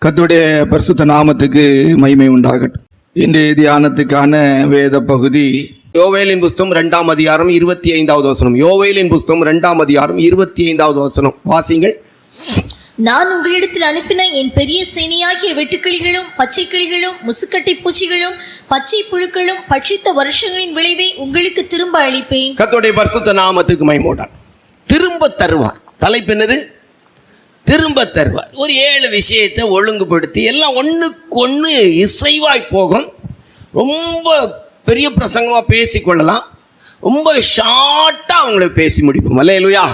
கர்த்தருடைய பரிசுத்த நாமத்துக்கு மகிமை உண்டாகட்டும். இன்றைய தியானத்துக்கான வேத பகுதி யோவேலின் புஸ்தகம் 2ஆம் அதிகாரம் 25வது வசனம். யோவேலின் புஸ்தகம் 2ஆம் அதிகாரம் 25வது வசனம் வாசிங்கள். நான் உங்களிடத்தில் அனுப்பின என் பெரிய சேனையாகிய வெட்டுக்கிளிகளும் பச்சை கிளிகளும் முசுக்கட்டை பூச்சிகளும் பச்சை புழுக்களும் பட்சித்த வருஷங்களின் விளைவை உங்களுக்கு திரும்ப அளிப்பேன். கர்த்தருடைய பரிசுத்த நாமத்துக்கு மகிமை உண்டாகட்டும். திரும்ப தருவார். தலைப்பு என்னது? திரும்ப தருவார். ஒரு 7 விஷயத்தை ஒழுங்குபடுத்தி எல்லாம் ஒன்றுக்கு ஒன்று இசைவாய் போகும். ரொம்ப பெரிய பிரசங்கமாக பேசிக்கொள்ளலாம், ரொம்ப ஷார்ட்டாக அவங்களுக்கு பேசி முடிப்போம். அல்லேலூயா.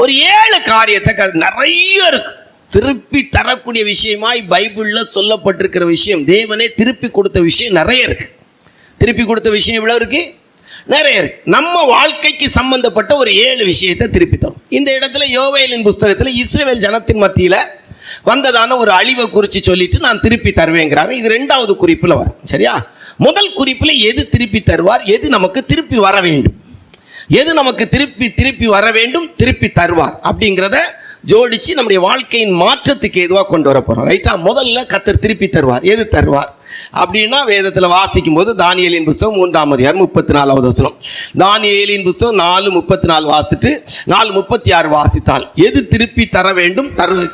ஒரு 7 காரியத்தை நிறைய இருக்கு. திருப்பி தரக்கூடிய விஷயமாய் பைபிளில் சொல்லப்பட்டிருக்கிற விஷயம், தேவனே திருப்பி கொடுத்த விஷயம் நிறைய இருக்கு. திருப்பி கொடுத்த விஷயம் இவ்வளோ இருக்கு, நிறைய இருக்கு. நம்ம வாழ்க்கைக்கு சம்பந்தப்பட்ட ஒரு 7 விஷயத்தை திருப்பி தரும். இந்த இடத்துல யோவேலின் புஸ்தகத்தில் இஸ்ரவேல் ஜனத்தின் மத்தியில் வந்ததான ஒரு அழிவை குறித்து சொல்லிட்டு நான் திருப்பி தருவேங்கிறாங்க. இது 2வது குறிப்பில் வரும். சரியா? முதல் குறிப்பில் எது திருப்பி தருவார், எது நமக்கு திருப்பி வர வேண்டும், எது நமக்கு திருப்பி வர வேண்டும், திருப்பி தருவார் அப்படிங்கிறத ஜோடிச்சு நம்முடைய வாழ்க்கையின் மாற்றத்துக்கு எதுவாக கொண்டு வர போகிறோம். ரைட்டா? முதல்ல கர்த்தர் திருப்பி தருவார். எது தருவார் அப்படின்னா வேதத்தில் வாசிக்கும் போது தானியேலின் புஸ்தகம் 3ஆம் அதிகாரம் 34வது வசனம். தானியேலின் புஸ்தகம் 4:34 வாசிட்டு 4:36 வாசித்தால் எது திருப்பி தர வேண்டும்,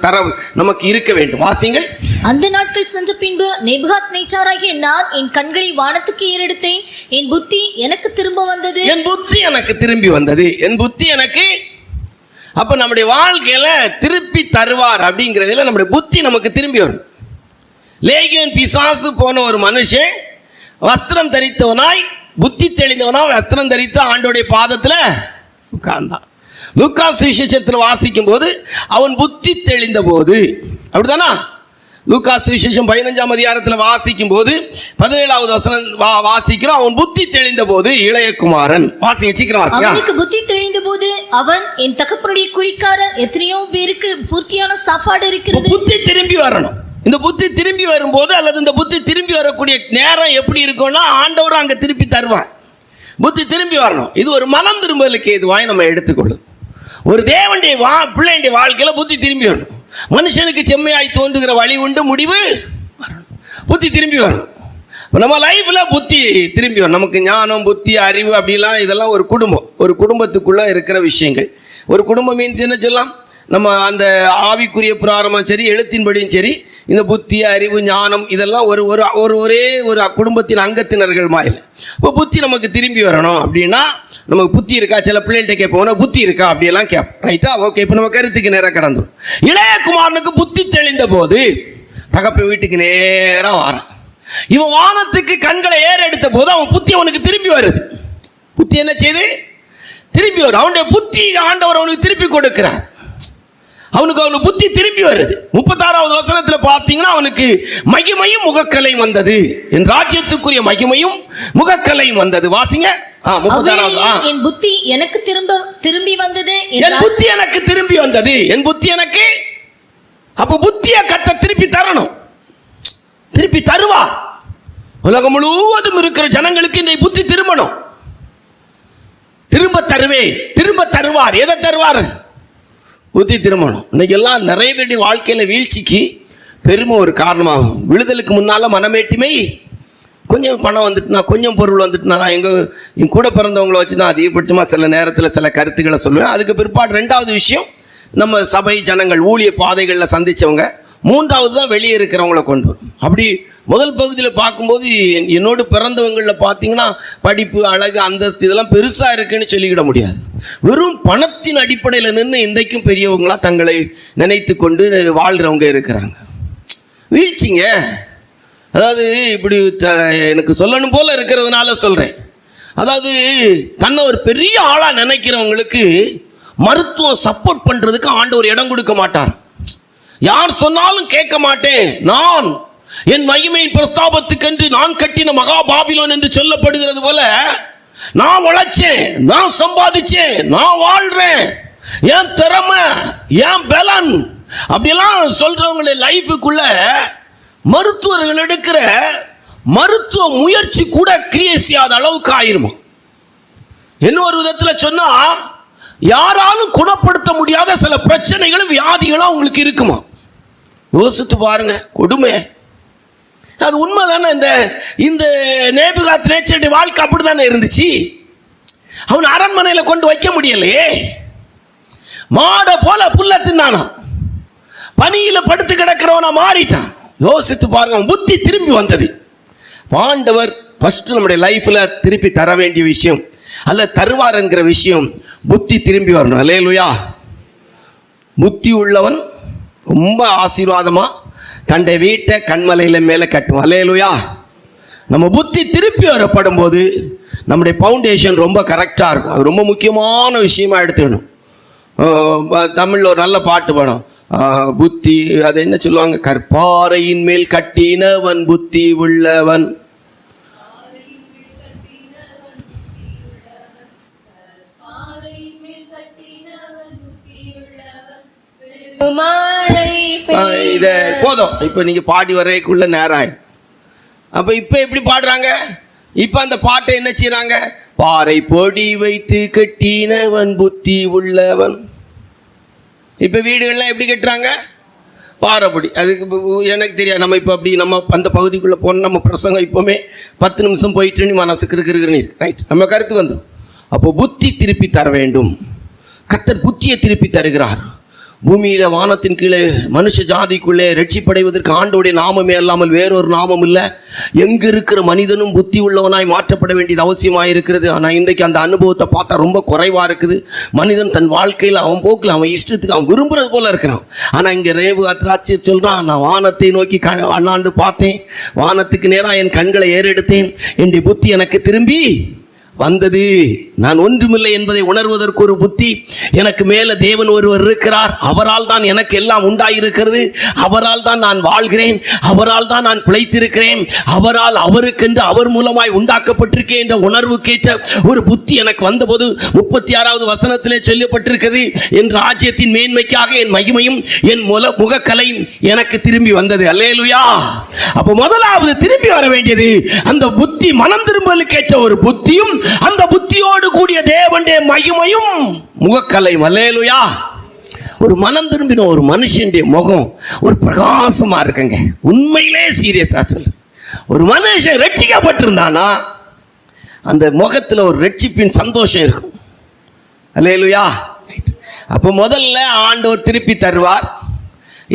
தர நமக்கு இருக்க வேண்டும். வாசிங்கள். அந்த நாட்கள் சென்ற பின்பு நேபுகாத்நேச்சாராகிய நான் என் கண்களை வானத்துக்கு ஏறெடுத்தேன். என் புத்தி எனக்கு திரும்ப வந்தது. என் புத்தி எனக்கு திரும்பி வந்தது. என் புத்தி எனக்கு. அப்ப நம்முடைய வாழ்க்கையில திருப்பி தருவார் அப்படிங்கிறதுல நம்முடைய புத்தி நமக்கு திரும்பி வரும். லேகியோன் பிசாசு போன ஒரு மனுஷன் வஸ்திரம் தரித்தவனாய், புத்தி தெளிந்தவனாய் வஸ்திரம் தரித்து ஆண்டோடைய பாதத்தில் உட்கார்ந்தான். லூக்கா சுவிசேஷத்தில் வாசிக்கும் போது அவன் புத்தி தெளிந்த போது, அப்படிதானா? லூக்கா சுவிசேஷம் 15ஆம் அதிகாரத்தில் வாசிக்கும் போது 17வது வசனம் வாசிக்கிறோம். அவன் புத்தி தெளிந்த போது இளையகுமாரன். வாசிங்க, சீக்கிரம் வாசிங்க. அவனுக்கு புத்தி தெளிந்த போது அவன், என் தகப்பனுடைய குழிக்காரர் எத்தனையோ பேருக்கு பூர்த்தியான சாப்பாடு இருக்கிறது. புத்தி திரும்பி வரணும். இந்த புத்தி திரும்பி வரும்போது அல்லது இந்த புத்தி திரும்பி வரக்கூடிய நேரம் எப்படி இருக்கும்னா ஆண்டவர் அங்கே திருப்பி தருவார். புத்தி திரும்பி வரணும். இது ஒரு மனம் திரும்பலுக்கு எதுவாய் நம்ம எடுத்துக்கொள்ளும். ஒரு தேவனுடைய பிள்ளையுடைய வாழ்க்கையில் புத்தி திரும்பி வரணும். மனுஷனுக்கு செம்மையாய் தோன்றுகிற வழி உண்டு, முடிவு வரணும். புத்தி திரும்பி வரணும். நம்ம லைஃப்பில் புத்தி திரும்பி வரும். நமக்கு ஞானம், புத்தி, அறிவு அப்படிலாம் இதெல்லாம் ஒரு குடும்பம், ஒரு குடும்பத்துக்குள்ளே இருக்கிற விஷயங்கள். ஒரு குடும்பம் மீன்ஸ் என்ன சொல்லலாம்? நம்ம அந்த ஆவிக்குரிய பிராரம்பம் சரி, எழுத்தின்படியும் சரி, இந்த புத்தி, அறிவு, ஞானம் இதெல்லாம் ஒரே ஒரு குடும்பத்தின் அங்கத்தினர்கள் மாதிரி. இப்போ புத்தி நமக்கு திரும்பி வரணும் அப்படின்னா நமக்கு புத்தி இருக்கா? சில பிள்ளைகிட்ட கேட்போம், புத்தி இருக்கா அப்படியெல்லாம் கேட்போம். ரைட்டா? ஓகே. இப்போ நம்ம கருத்துக்கு நேராக கடந்துடும். இளையகுமாரனுக்கு புத்தி தெளிந்த போது தகப்பன் வீட்டுக்கு நேராக வாரான். இவன் வானத்துக்கு கண்களை ஏறெடுத்த போது அவன் புத்தி அவனுக்கு திரும்பி வருது. புத்தி என்ன செய்து? திரும்பி வரும். அவனுடைய புத்தி ஆண்டவர் அவனுக்கு திருப்பி கொடுக்கிறார். அவனுக்கு புத்தி திரும்பி வருது. 36வது வசனத்தில் பார்த்தீங்கன்னா அவனுக்கு மகிமையும் முகக்கலையும் வந்தது. என் ராஜ்யத்துக்குரிய மகிமையும் முகக்கலையும் வந்தது. வாசிங்க. 36வது. என் புத்தி எனக்கு திரும்பி வந்தது. என் புத்தி எனக்கு திரும்பி வந்தது. என் புத்தி எனக்கு. அப்ப புத்தியை கட்ட திருப்பி தரணும். திருப்பி தருவா. உலகம் முழுவதும் இருக்கிற ஜனங்களுக்கு இந்த புத்தி திரும்பணும். திரும்ப தருவேன், திரும்ப தருவார். எதை தருவார்? புத்தி திரும்பணும். இன்னைக்கு எல்லாம் நிறைய பேருடைய வாழ்க்கையில் வீழ்ச்சிக்கு பெருமை ஒரு காரணமாகும். விழுதலுக்கு முன்னால் மனமேட்டிமை. கொஞ்சம் பணம் வந்துட்டுனா, கொஞ்சம் பொருள் வந்துட்டுனா, என் கூட பிறந்தவங்களை வச்சு தான் அதிகபட்சமாக சில நேரத்தில் சில கருத்துக்களை சொல்லுவேன். அதுக்கு பிற்பாடு 2வது விஷயம் நம்ம சபை ஜனங்கள் ஊழிய பாதைகளில் சந்தித்தவங்க. 3வது தான் வெளியே இருக்கிறவங்கள கொண்டு வரும். அப்படி முதல் பகுதியில் பார்க்கும்போது என்னோடு பிறந்தவங்களில் பார்த்தீங்கன்னா படிப்பு, அழகு, அந்தஸ்து இதெல்லாம் பெருசாக இருக்குன்னு சொல்லிக்கிட முடியாது. வெறும் பணத்தின் அடிப்படையில் நின்று இன்றைக்கும் பெரியவங்களா தங்களை நினைத்து கொண்டு வாழ்கிறவங்க இருக்கிறாங்க. வீழ்ச்சிங்க. அதாவது இப்படி எனக்கு சொல்லணும் போல இருக்கிறதுனால சொல்கிறேன். அதாவது தன்னை ஒரு பெரிய ஆளாக நினைக்கிறவங்களுக்கு மருத்துவம் சப்போர்ட் பண்ணுறதுக்கு ஆண்டவர் இடம் கொடுக்க மாட்டார். யார் சொன்னாலும் கேட்க மாட்டேன், நான் என் மகிமையின் பிரஸ்தாபத்துக்கென்று நான் கட்டின மகா பாபிலோன் என்று சொல்லப்படுகிறது போல நான் உழைச்சேன், நான் சம்பாதிச்சேன், நான் வாழ்றேன், என் திறமை, என் பலன் அப்படியெல்லாம் சொல்றவங்களுடைய லைஃபுக்குள்ள மருத்துவர்கள் எடுக்கிற மருத்துவ முயற்சி கூட கிரியை செய்யாத அளவுக்கு ஆயிருமா. இன்னொரு விதத்தில் சொன்னா யாராலும் குணப்படுத்த முடியாத சில பிரச்சனைகளும் வியாதிகளும் அவங்களுக்கு இருக்குமா. யோசித்து பாருங்க, கொடுமை. அது உண்மை தானே. இந்த நேபுகாத் நேச்சருடைய வாழ்க்கை அப்படி தானே இருந்துச்சு. அவன் அரண்மனையில் கொண்டு வைக்க முடியலையே. மாட போல புல்ல தின்னானா, பனியில படுத்து கிடக்கிறவனா மாறிட்டான். யோசித்து பாருங்க, புத்தி திரும்பி வந்தது. ஆண்டவர் ஃபர்ஸ்ட் நம்முடைய லைஃப்ல திருப்பி தர வேண்டிய விஷயம் அல்ல, தருவார் என்கிற விஷயம், புத்தி திரும்பி வரணும். அல்லேலூயா. புத்தி உள்ளவன் ரொம்ப ஆசீர்வாதமா தன்னுடைய வீட்டை கண்மலையில மேலே கட்டுவான். அல்லேலூயா. நம்ம புத்தி திருப்பி வரப்படும் போது நம்முடைய ஃபவுண்டேஷன் ரொம்ப கரெக்டாக இருக்கும். அது ரொம்ப முக்கியமான விஷயமா எடுத்துக்கணும். தமிழில் ஒரு நல்ல பாட்டு படம், புத்தி, அது என்ன சொல்லுவாங்க, கற்பாறையின் மேல் கட்டினவன் புத்தி உள்ளவன். இத போதும், இப்ப நீங்க பாடி வரைக்குள்ள நேரம் ஆயிடும். அப்ப இப்ப எப்படி பாடுறாங்க? இப்ப அந்த பாட்டை என்ன செய்யறாங்க? பாறை பொடி வைத்து கட்டினவன் புத்தி உள்ளவன். இப்ப வீடுகள்லாம் எப்படி கட்டுறாங்க? பாறைப்பொடி. அதுக்கு எனக்கு தெரியாது. நம்ம இப்போ அப்படி நம்ம அந்த பகுதிக்குள்ளே போன நம்ம பிரசங்கம் இப்போவுமே 10 நிமிஷம் போயிட்டு மனசுக்கு இருக்கிறன்னு இருக்கு. ரைட், நம்ம கருத்துக்கு வந்துடும். அப்போ புத்தி திருப்பி தர வேண்டும். கர்த்தர் புத்தியை திருப்பி தருகிறார். பூமியில வானத்தின் கீழே மனுஷ ஜாதிக்குள்ளே ரட்சிப்படைவதற்கு ஆண்டோடைய நாமமே அல்லாமல் வேறொரு நாமம் இல்லை. எங்க இருக்கிற மனிதனும் புத்தி உள்ளவனாய் மாற்றப்பட வேண்டியது அவசியமாக இருக்கிறது. ஆனால் இன்றைக்கு அந்த அனுபவத்தை பார்த்தா ரொம்ப குறைவா இருக்குது. மனிதன் தன் வாழ்க்கையில் அவன் போக்கில் அவன் இஷ்டத்துக்கு அவன் விரும்புறது போல இருக்கிறான். ஆனால் இங்கே நேபுகாத்ராட்சி சொல்றான், நான் வானத்தை நோக்கி அண்ணாண்டு பார்த்தேன், வானத்துக்கு நேராக என் கண்களை ஏறெடுத்தேன், என்னுடைய புத்தி எனக்கு திரும்பி வந்தது. நான் ஒன்றுமில்லை என்பதை உணர்வதற்கு ஒரு புத்தி. எனக்கு மேல தேவன் ஒருவர் இருக்கிறார், அவரால் தான் எனக்கு எல்லாம் உண்டாயிருக்கிறது, அவரால் தான் நான் வாழ்கிறேன், அவரால் தான் நான் பிழைத்திருக்கிறேன், அவரால் அவருக்கென்று அவர் மூலமாய் உண்டாக்கப்பட்டிருக்கேன் என்ற உணர்வுக்கேற்ற ஒரு புத்தி எனக்கு வந்தபோது 36வது வசனத்திலே சொல்லப்பட்டிருக்கிறது, என் ராஜ்யத்தின் மேன்மைக்காக என் மகிமையும் என் முகக்கலையும் எனக்கு திரும்பி வந்தது. அல்லேலூயா. அப்ப முதலாவது திரும்பி வர வேண்டியது அந்த புத்தி, மனம் திரும்பலுக்கேற்ற ஒரு புத்தியும் அந்த புத்தியோடு கூடிய தேவனுடைய மகிமையும் முகக்கலையும். அல்லேலூயா. ஒரு மனம் திரும்பின ஒரு மனுஷனுடைய முகம் ஒரு பிரகாசமா இருக்குங்க. உண்மையிலே சீரியஸா சொல்லு, ஒரு மனுஷன் ரட்சிக்கப்பட்டிருந்தானா அந்த முகத்தில் ஒரு ரட்சிப்பின் சந்தோஷம் இருக்கும். அல்லேலூயா. அப்போ முதல்ல ஆண்டவர் திருப்பி தருவார்.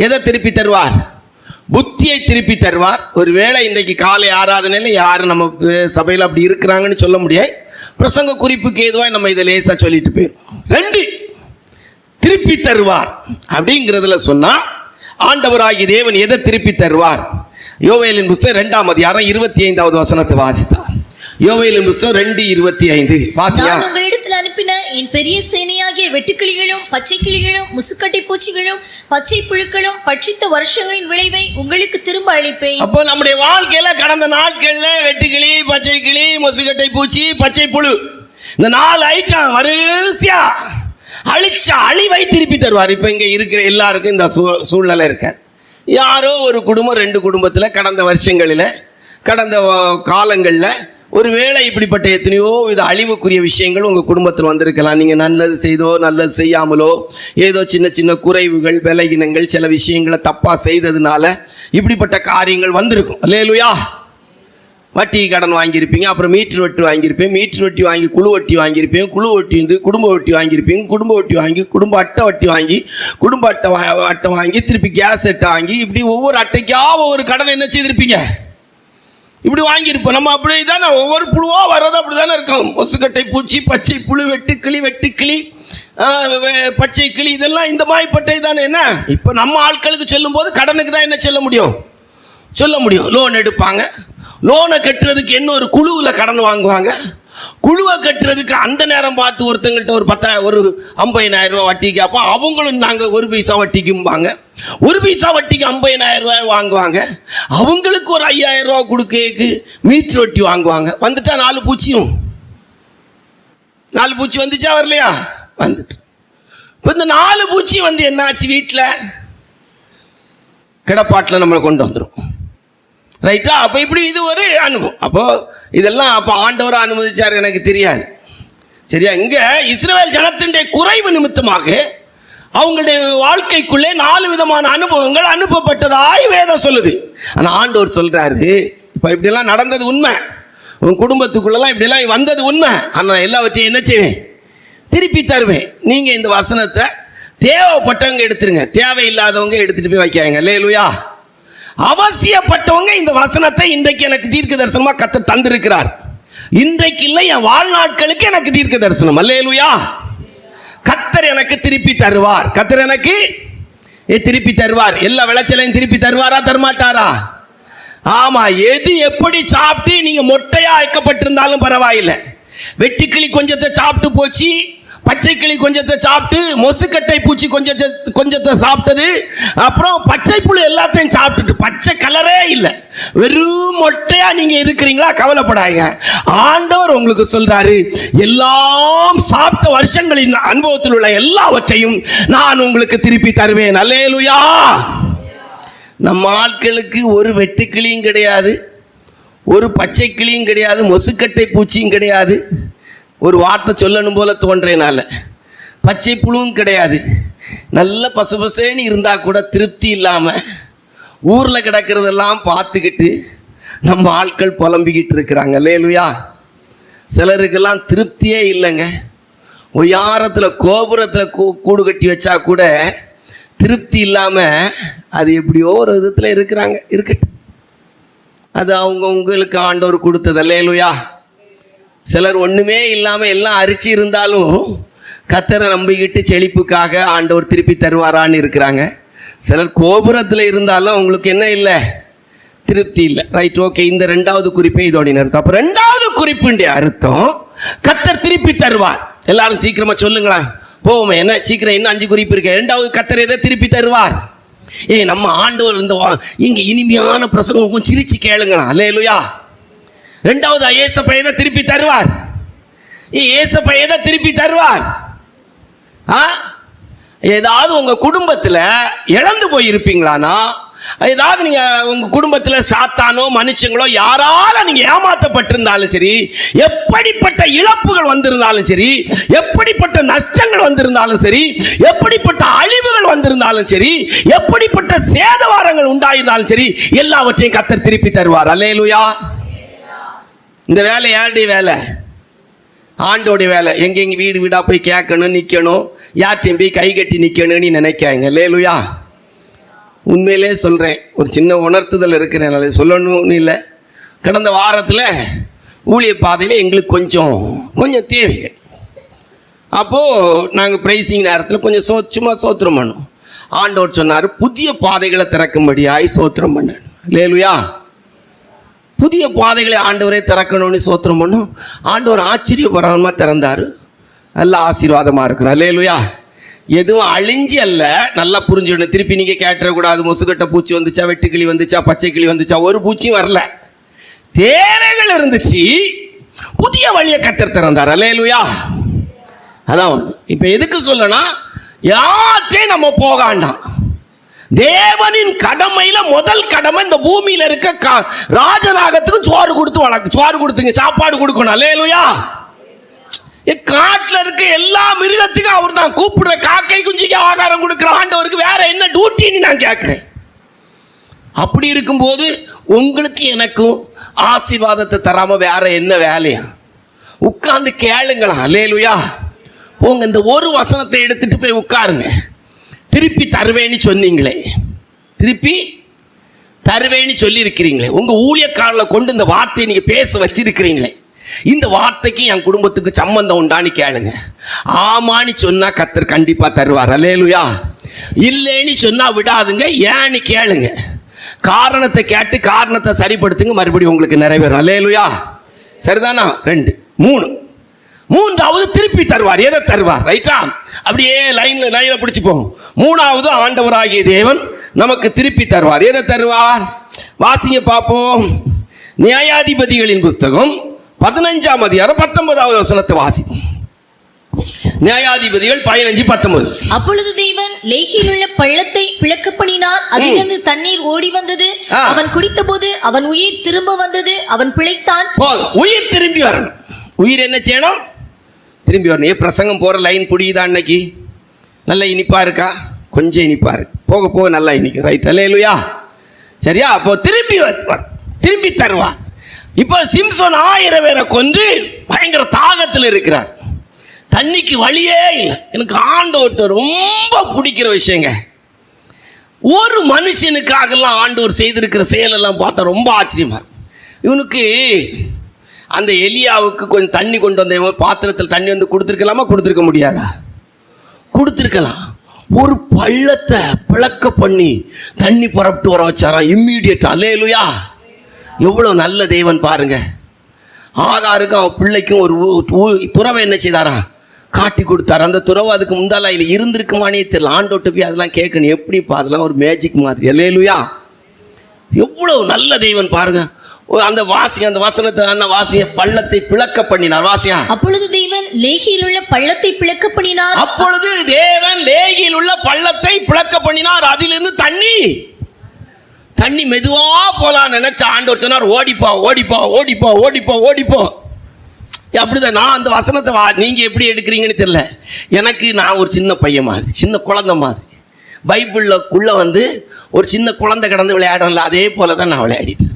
எதை திருப்பி தருவார்? புத்தியை திருப்பி தருவார். ஒருவேளை இன்றைக்கு காலை ஆராதனையில் யாரும் நம்ம சபையில் அப்படி இருக்கிறாங்கன்னு சொல்ல முடியாது. பிரசங்க குறிப்புக்கு ஏதுவாக நம்ம இதை லேசாக சொல்லிட்டு போயிடும். 2 திருப்பி தருவார் அப்படிங்கிறதுல சொன்னா ஆண்டவராகிய தேவன் எதை திருப்பி தருவார்? யோவேலின் புஸ்தகம் 2ஆம் அதிகாரம் 25வது வசனத்தை வாசித்தார். யோவேலின் புஸ்தகம் 2:25 வாசியா. நான் உங்களிடத்தில் அனுப்பின என் பெரிய சேனையாகிய வெட்டுக்கிளிகளும் பச்சை கிளிகளும் முசுக்கட்டை பூச்சிகளும் பச்சை புழுக்களும் பட்சித்த வருஷங்களின் விளைவை உங்களுக்கு திரும்ப அளிப்பேன். அப்போ நம்முடைய வாழ்க்கையில கடந்த நாட்கள்ல வெட்டுக்கிளி, பச்சை கிளி, முசுக்கட்டை பூச்சி, பச்சை புழு, இந்த 4 ஐட்டம் வரிசையா அழிச்ச அழிவை திருப்பி தருவார். இப்ப இங்க இருக்கிற எல்லாருக்கும் இந்த சூழ்நிலை இருக்க. யாரோ ஒரு குடும்பம் 2 குடும்பத்தில் கடந்த வருஷங்களில் கடந்த காலங்களில் ஒரு வேளை இப்படிப்பட்ட எத்தனையோ வித அழிவுக்குரிய விஷயங்கள் உங்கள் குடும்பத்தில் வந்திருக்கலாம். நீங்கள் நல்லது செய்தோ நல்லது செய்யாமலோ ஏதோ சின்ன சின்ன குறைவுகள், பலகீனங்கள், சில விஷயங்களை தப்பாக செய்ததுனால இப்படிப்பட்ட காரியங்கள் வந்திருக்கும். அல்லேலூயா. வட்டி கடன் வாங்கியிருப்பீங்க, அப்புறம் மீட்டர் வட்டி வாங்கியிருப்பேன், மீட்டர் வட்டி வாங்கி குழு வட்டி வாங்கியிருப்பேன், குழு வட்டி வந்து குடும்ப வட்டி வாங்கியிருப்பீங்க, குடும்ப வட்டி வாங்கி குடும்ப அட்டை வட்டி வாங்கி குடும்ப அட்டை வாங்கி திருப்பி கேஸ் அட்டை வாங்கி இப்படி ஒவ்வொரு அட்டைக்கா ஒவ்வொரு கடன் என்ன செய்திருப்பீங்க, இப்படி வாங்கியிருப்போம். நம்ம அப்படி தானே ஒவ்வொரு புழுவா வர்றது அப்படி தானே இருக்கும். முசுக்கட்டை பூச்சி, பச்சை புழு, வெட்டுக்கிளி, பச்சை கிளி, இதெல்லாம் இந்த மாதிரி பட்டை தானே. என்ன இப்போ நம்ம ஆட்களுக்கு சொல்லும் போது கடனுக்கு தான் என்ன சொல்ல முடியும். லோன் எடுப்பாங்க. லோனை கட்டுறதுக்கு என்ன ஒரு குழுவில் கடன் வாங்குவாங்க. குழுவை கட்டுறதுக்கு அந்த நேரம் பார்த்து ஒருத்தங்கள்ட்ட ஒரு 50,000 ரூபா வட்டி கேட்போம். அவங்களும் நாங்கள் 1 பைசா வட்டிக்கும்பாங்க. 1 பைசா வட்டிக்கு 50,000 ரூபாய் வாங்குவாங்க. அவங்களுக்கு ஒரு 5,000 ரூபா கொடுக்க மீட்டர் வட்டி வாங்குவாங்க. வந்துட்டா 4 பூச்சி வந்துச்சா வரலையா? வந்துட்டு இப்போ இந்த 4 பூச்சி வந்து என்னாச்சு, வீட்டில் கிடப்பாட்டில் நம்மளை கொண்டு வந்துடும். ரைட்டா? அப்போ இப்படி இது ஒரு அனுபவம். அப்போ இதெல்லாம் அப்போ ஆண்டவரை அனுமதிச்சார் எனக்கு தெரியாது. சரியா? இங்கே இஸ்ரவேல் ஜனத்தினுடைய குறைவு நிமித்தமாக அவங்களுடைய வாழ்க்கைக்குள்ளே 4 விதமான அனுபவங்கள் அனுப்பப்பட்டதாய் வேதம் சொல்லுது. ஆனா ஆண்டவர் சொல்றாரு, இப்ப இப்படியெல்லாம் நடந்தது உண்மை, உன் குடும்பத்துக்குள்ளெல்லாம் இப்படியெல்லாம் வந்தது உண்மை, ஆனால் எல்லாவற்றையும் என்ன செய்வேன்? திருப்பி தருவேன். நீங்க இந்த வசனத்தை தேவைப்பட்டவங்க எடுத்துருங்க, தேவையில்லாதவங்க எடுத்துட்டு போய் வைக்காங்க. அல்லேலூயா. அவசியப்பட்டவங்க இந்த வசனத்தை இன்றைக்கு எனக்கு தீர்க்க தரிசனமா கர்த்தர் தந்திருக்கிறார். இன்றைக்கு இல்லை, என் வாழ்நாட்களுக்கு எனக்கு தீர்க்க தரிசனம். அல்லேலூயா. கர்த்தர் எனக்கு திருப்பி தருவார். கர்த்தர் எனக்கு திருப்பி தருவார். எல்லா விளைச்சலையும் திருப்பி தருவாரா தரமாட்டாரா? ஆமா. எது எப்படி சாப்பிட்டு நீங்க மொட்டையா வைக்கப்பட்டிருந்தாலும் பரவாயில்லை, வெட்டுக்கிளி கொஞ்சத்தை சாப்பிட்டு போச்சு, பச்சை கிளி கொஞ்சத்தை சாப்பிட்டு, மொசுக்கட்டை பூச்சி கொஞ்சத்தை சாப்பிட்டது, அப்புறம் பச்சை புழு எல்லாத்தையும் சாப்பிட்டுட்டு பச்சை கலரே இல்லை, வெறும் மொட்டையா நீங்க இருக்கிறீங்களா? கவலைப்படாங்க. ஆண்டவர் உங்களுக்கு சொல்றாரு, எல்லாம் சாப்பிட்ட வருஷங்களின் அனுபவத்தில் உள்ள எல்லாவற்றையும் நான் உங்களுக்கு திருப்பி தருவேன். அல்லேலூயா. நம்ம ஆட்களுக்கு ஒரு வெட்டுக்கிளியும் கிடையாது, ஒரு பச்சை கிளியும் கிடையாது, மொசுக்கட்டை பூச்சியும் கிடையாது. ஒரு வார்த்தை சொல்லணும் போல தோன்றேனால பச்சை புழுவும் கிடையாது. நல்ல பசுபசேன்னு இருந்தால் கூட திருப்தி இல்லாமல் ஊரில் கிடக்கிறதெல்லாம் பார்த்துக்கிட்டு நம்ம ஆட்கள் புலம்பிக்கிட்டு இருக்கிறாங்க. அல்லேலூயா. சிலருக்கெல்லாம் திருப்தியே இல்லைங்க. ஒய்யாரத்தில் கோபுரத்தில் கூடு கட்டி வச்சா கூட திருப்தி இல்லாமல் அது எப்படியோ ஒரு விதத்தில் இருக்கிறாங்க. இருக்கட்டும், அது அவங்களுக்கு ஆண்டவர் கொடுத்தது. அல்லேலூயா. சிலர் ஒன்றுமே இல்லாமல் எல்லாம் அரிச்சு இருந்தாலும் கர்த்தரை நம்பிக்கிட்டு செழிப்புக்காக ஆண்டவர் திருப்பி தருவாரான்னு இருக்கிறாங்க. சிலர் கோபுரத்தில் இருந்தாலும் அவங்களுக்கு என்ன இல்லை? திருப்தி இல்லை. Right, okay. இந்த 2வது குறிப்பை இதோட நிறுத்தம். அப்போ 2வது குறிப்புடைய அர்த்தம் கர்த்தர் திருப்பி தருவார். எல்லாரும் சீக்கிரமா சொல்லுங்களா, போவோமே. என்ன சீக்கிரம், இன்னும் 5 குறிப்பு இருக்கு. 2வது கர்த்தர் எதை திருப்பி தருவார்? நம்ம ஆண்டவர் இந்த இங்க இனிமையான பிரசங்கம் சிரிச்சு கேளுங்களா. அல்லேலூயா. 2வது ஏசப்பா எதை திருப்பி தருவார்? ஏசப்பா எதை திருப்பி தருவார்? ஏதாவது உங்க குடும்பத்தில் இழந்து போயிருப்பீங்களானா, ஏதாவது நீங்க உங்க குடும்பத்தில் சாத்தானோ மனுஷங்களோ யாரால நீங்க ஏமாற்றப்பட்டிருந்தாலும் சரி, எப்படிப்பட்ட இழப்புகள் வந்திருந்தாலும் சரி, எப்படிப்பட்ட நஷ்டங்கள் வந்திருந்தாலும் சரி, எப்படிப்பட்ட அழிவுகள் வந்திருந்தாலும் சரி, எப்படிப்பட்ட சேதவாரங்கள் உண்டாயிருந்தாலும் சரி, எல்லாவற்றையும் கர்த்தர் திருப்பி தருவார். அல்லேலூயா. இந்த வேலை யாருடைய வேலை? ஆண்டோடைய வேலை. எங்கெங்க வீடு வீடாக போய் கேட்கணும், நிற்கணும், யார்ட்டையும் போய் கை கட்டி நிற்கணும்னு நினைக்காங்க. அல்லேலூயா. உண்மையிலே சொல்கிறேன், ஒரு சின்ன உணர்த்துதல் இருக்கிறேன், அதை சொல்லணும்னு இல்லை. கடந்த வாரத்தில் ஊழிய பாதையில் எங்களுக்கு கொஞ்சம் தேவைகள். அப்போது நாங்கள் பிரைசிங் நேரத்தில் கொஞ்சம் சும்மா சோத்திரம் பண்ணோம். ஆண்டவர் சொன்னார், புதிய பாதைகளை திறக்கும்படியாய் சோத்திரம் பண்ண. அல்லேலூயா. புதிய பாதைகளை ஆண்டவரே திறக்கணும்னு சோத்திரம் பண்ணும். ஆண்டவர் ஆச்சரியபரமாக திறந்தார். நல்ல ஆசீர்வாதமாக இருக்கிறோம். அல்லேலூயா. எதுவும் அழிஞ்சு அல்ல, நல்லா புரிஞ்சுக்கணும். திருப்பி நீங்கள் கேட்டக்கூடாது, மொசுக்கட்டை பூச்சி வந்துச்சா, வெட்டுக்கிளி வந்துச்சா, பச்சை கிளி வந்துச்சா, ஒரு பூச்சியும் வரல. தேவைகள் இருந்துச்சு, புதிய வழியை கர்த்தர் திறந்தார். அல்லேலூயா. அதான் ஒன்று. இப்போ எதுக்கு சொல்லனா, யார்ட்டையும் நம்ம போகாண்டாம். தேவனின் கடமையில முதல் கடமை இந்த பூமியில இருக்க ராஜநாகத்துக்கு சோறு கொடுத்துங்க, சாப்பாடு கொடுக்கணும். அல்லேலூயா. காட்டுல இருக்க எல்லா மிருகத்துக்கும் அவர் தான் கூப்பிடுற காக்கை குஞ்சிக்கு ஆகாரம் கொடுக்கிற ஆண்டவருக்கு வேற என்ன டியூட்டின்னு நான் கேட்கிறேன். அப்படி இருக்கும்போது உங்களுக்கு எனக்கும் ஆசீர்வாதத்தை தராம வேற என்ன வேலையா? உட்கார்ந்து கேளுங்களா. அல்லேலூயா. போங்க, இந்த ஒரு வசனத்தை எடுத்துட்டு போய் உட்காருங்க. திருப்பி தருவேன்னு சொன்னீங்களே, திருப்பி தருவேன்னு சொல்லி இருக்கிறீங்களே, உங்க ஊழியக்காரர்களை கொண்டு இந்த வார்த்தையை நீங்க பேச வச்சிருக்கிறீங்களே, இந்த வார்த்தைக்கு என் குடும்பத்துக்கு சம்பந்தம் உண்டான்னு கேளுங்க. ஆமான்னு சொன்னா கர்த்தர் கண்டிப்பா தருவார். அல்லேலூயா. இல்லைன்னு சொன்னா விடாதுங்க, ஏன்னு கேளுங்க. காரணத்தை கேட்டு காரணத்தை சரிப்படுத்துங்க, மறுபடியும் உங்களுக்கு நிறைவேறும். அல்லேலூயா. சரிதானா? 2 3 மூன்றாவது திருப்பி தருவார். எதை தருவார்? ரைட்டா? அப்படியே லைன்ல பிடிச்சுப்போம். 3வது ஆண்டவராகிய தேவன் நமக்கு திருப்பி தருவார். எதை தருவார்? வாசிங்க பார்ப்போம். நியாயாதிபதிகளின் புஸ்தகம் 15ஆம் அதிகாரம் 19வது வசனத்தை வாசிப்போம். நியாயாதிபதிகள் 15:19. அப்பொழுது தேவன் லேகியில் உள்ள பள்ளத்தை பிளக்க பண்ணினார், அதிலிருந்து தண்ணீர் ஓடி வந்தது, அவன் குடித்தபோது அவன் உயிர் திரும்ப வந்தது, அவன் பிழைத்தான். உயிர் திரும்பி வரணும். உயிர் என்ன செய்யணும்? திரும்பி வரணும். பிரசங்கம் போற லைன் புரியுதா? அன்னைக்கு நல்ல இனிப்பா இருக்கா? கொஞ்சம் இனிப்பா இருக்கு, போக போக நல்லா இனிக்கும். ரைட், அல்லேலூயா. சரியா? அப்போ திரும்பி தருவார். இப்போ சிம்சோன் 1000 பேரை கொன்று பயங்கர தாகத்தில் இருக்கிறார். தண்ணிக்கு வழியே இல்லை. எனக்கு ஆண்டவர்கிட்ட ரொம்ப பிடிக்கிற விஷயங்க, ஒரு மனுஷனுக்காகலாம் ஆண்டவர் செய்திருக்கிற செயலெல்லாம் பார்த்தா ரொம்ப ஆச்சரியமா. இவனுக்கு அந்த எலியாவுக்கு கொஞ்சம் தண்ணி கொண்டு வந்த பாத்திரத்தில் தண்ணி வந்து கொடுத்துருக்கலாமா? கொடுத்துருக்க முடியாதா? கொடுத்துருக்கலாம். ஒரு பள்ளத்தை பிளக்க பண்ணி தண்ணி புறப்பட்டு வர வச்சாராம் இம்மீடியட்டா. அல்லேலூயா. எவ்வளோ நல்ல தேவன் பாருங்க. ஆகாருக்கு அவன் பிள்ளைக்கும் ஒரு துறவை என்ன செய்தாராம்? காட்டி கொடுத்தாரு. அந்த துறவை அதுக்கு முந்தால இல்லை இருந்திருக்குமானே தெரியல. ஆண்டோட்டு போய் அதெல்லாம் கேட்கணும். எப்படிப்பா? அதெல்லாம் ஒரு மேஜிக் மாதிரி. அல்லேலூயா. எவ்வளவு நல்ல தேவன் பாருங்க. அந்த வசனத்தை வாசிய பள்ளத்தை பிளக்க பண்ணினார். வாசியா. அப்பொழுது தேவன் லேகியில் உள்ள பள்ளத்தை பிளக்க பண்ணினார். அப்பொழுது தேவன் லேகியில் உள்ள பள்ளத்தை பிளக்க பண்ணினார். அதிலிருந்து தண்ணி மெதுவா போலாம் நினைச்ச ஆண்டவர் சொன்னார், ஓடிப்போ ஓடிப்போ ஓடிப்போ ஓடிப்போ ஓடிப்போ. அப்படிதான் நான் அந்த வசனத்தை நீங்க எப்படி எடுக்கிறீங்கன்னு தெரியல. எனக்கு நான் ஒரு சின்ன பையன் மாதிரி, சின்ன குழந்தை மாதிரி, பைபிள்க்குள்ள வந்து ஒரு சின்ன குழந்தை கிடந்து விளையாடல, அதே போல தான் நான் விளையாடிட்டு.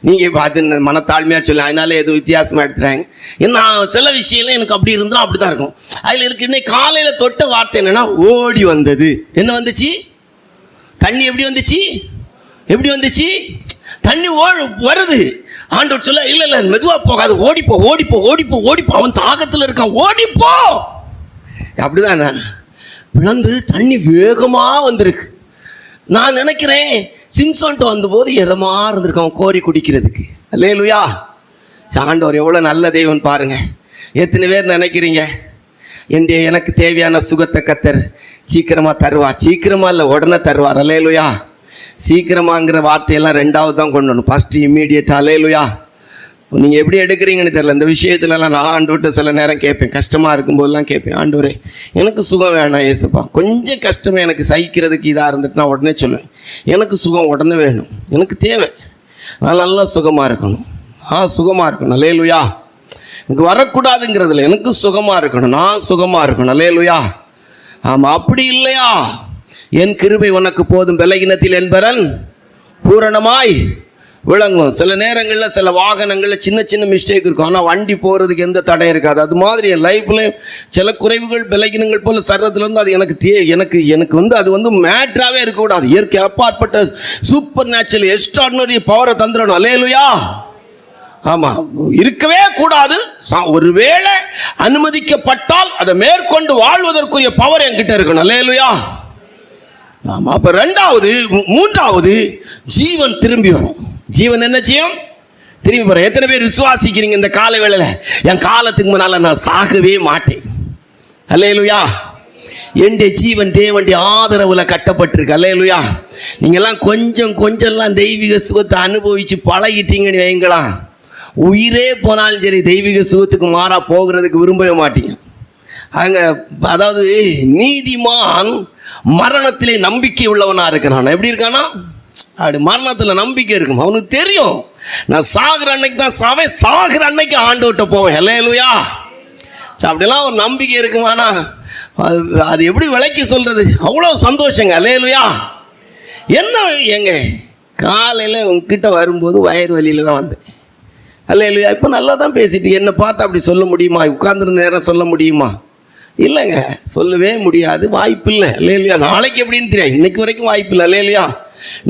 நீங்கள் பார்த்து மனத்தாழ்மையாக சொல்லி அதனால எதுவும் வித்தியாசமாக எடுத்துறாங்க. ஏன்னா சில விஷயம்லாம் எனக்கு அப்படி இருந்தால் அப்படி தான் இருக்கும். அதில் எனக்கு இன்னைக்கு காலையில் தொட்ட வார்த்தை என்னென்னா ஓடி வந்தது. என்ன வந்துச்சு? தண்ணி எப்படி வந்துச்சு? தண்ணி வருது. ஆண்டவர் சொல்ல, இல்லை மெதுவாக போகாது, ஓடிப்போ ஓடிப்போ ஓடிப்போ ஓடிப்போ, அவன் தாகத்தில் இருக்கான், ஓடிப்போ. அப்படிதான் நான் விழுந்து தண்ணி வேகமாக வந்திருக்கு. நான் நினைக்கிறேன் சிம்சோன்ட்டு வந்தபோது இடமா இருந்திருக்கான் கோரி குடிக்கிறதுக்கு. அல்லேலூயா. ஆண்டவர் எவ்வளோ நல்ல தெய்வம் பாருங்க. எத்தனை பேர் நினைக்கிறீங்க எனக்கு தேவையான சுகத்தை கர்த்தர் சீக்கிரமாக தருவார்? சீக்கிரமாக இல்லை, உடனே தருவார். அல்லேலூயா. சீக்கிரமாங்கிற வார்த்தையெல்லாம் ரெண்டாவது தான் கொண்டு வரணும். First immediate. அல்லேலூயா. நீங்கள் எப்படி எடுக்கிறீங்கன்னு தெரியல. இந்த விஷயத்துலலாம் நான் ஆண்டவர்கிட்ட சில நேரம் கேட்பேன், கஷ்டமாக இருக்கும்போதெல்லாம் கேட்பேன், ஆண்டவரே எனக்கு சுகம் வேணாம் ஏசுப்பா, கொஞ்சம் கஷ்டமே எனக்கு சகிக்கிறதுக்கு இதாக இருந்துட்டு நான் உடனே சொல்லுவேன், எனக்கு சுகம் உடனே வேணும், எனக்கு தேவை, நான் நல்லா சுகமாக இருக்கணும். சுகமாக இருக்கணும். அல்லேலூயா. எனக்கு வரக்கூடாதுங்கிறதுல எனக்கு சுகமாக இருக்கணும், நான் சுகமாக இருக்கணும். அல்லேலூயா. ஆமாம். அப்படி இல்லையா, என் கிருபை உனக்கு போதும், பலகீனத்தில் என்பரன் பூரணமாய் விளங்கும். சில நேரங்களில் சில வாகனங்களில் சின்ன சின்ன மிஸ்டேக் இருக்கும், ஆனால் வண்டி போகிறதுக்கு எந்த தடையும் இருக்காது. அது மாதிரி என் லைஃப்லையும் சில குறைவுகள் பலகீனங்கள் போல் சர்றதுலேருந்து அது எனக்கு வந்து அது வந்து மேட்ராகவே இருக்கக்கூடாது. இயற்கை அப்பாற்பட்ட சூப்பர் நேச்சுரல் எக்ஸ்ட்ராடினரி பவரை தந்துடணும். அல்லேலூயா. ஆமாம், இருக்கவே கூடாது. ஒருவேளை அனுமதிக்கப்பட்டால் அதை மேற்கொண்டு வாழ்வதற்குரிய பவர் என்கிட்ட இருக்கணும். அல்லேலூயா. ஆமாம். அப்போ மூன்றாவது ஜீவன் திரும்பி வரும். ஜீவன் என்ன செய்யும்? திரும்பி வரும். எத்தனை பேர் விசுவாசிக்கிறீங்க இந்த கால வேளையில், என் காலத்துக்கு முன்னால் நான் சாகவே மாட்டேன்? அல்லேலூயா. என்னுடைய ஜீவன் தேவனுடைய ஆதரவில் கட்டப்பட்டிருக்கு. அல்லேலூயா. நீங்கள்லாம் கொஞ்சம்லாம் தெய்வீக சுகத்தை அனுபவித்து பழகிட்டீங்கன்னு வைங்களா, உயிரே போனாலும் சரி தெய்வீக சுகத்துக்கு மாறாக போகிறதுக்கு விரும்பவே மாட்டீங்க. அதாவது நீதிமான் மரணத்திலே நம்பிக்கை உள்ளவனா இருக்கிறான். எப்படி இருக்கானா? அப்படி மரணத்தில் நம்பிக்கை இருக்கும். அவனுக்கு தெரியும், நான் சாகிற அன்னைக்கு தான் சாகிற அன்னைக்கு ஆண்டவர்கிட்ட போவேன். அல்லேலூயா. அப்படிலாம் ஒரு நம்பிக்கை இருக்குமானா அது எப்படி விளக்கி சொல்றது? அவ்வளோ சந்தோஷங்க. அல்லேலூயா. என்ன எங்க காலையில் உங்ககிட்ட வரும்போது வயிறு வலியில் தான் வந்தேன். அல்லேலூயா. இப்போ நல்லா தான் பேசிட்டு என்னை பார்த்து அப்படி சொல்ல முடியுமா? உட்கார்ந்துருந்த நேரம் சொல்ல முடியுமா? இல்லைங்க, சொல்லவே முடியாது, வாய்ப்பில்லை. அல்லேலூயா. நாளைக்கு எப்படின்னு தெரியாது, இன்னைக்கு வரைக்கும் வாய்ப்பில்லை. அல்லேலூயா.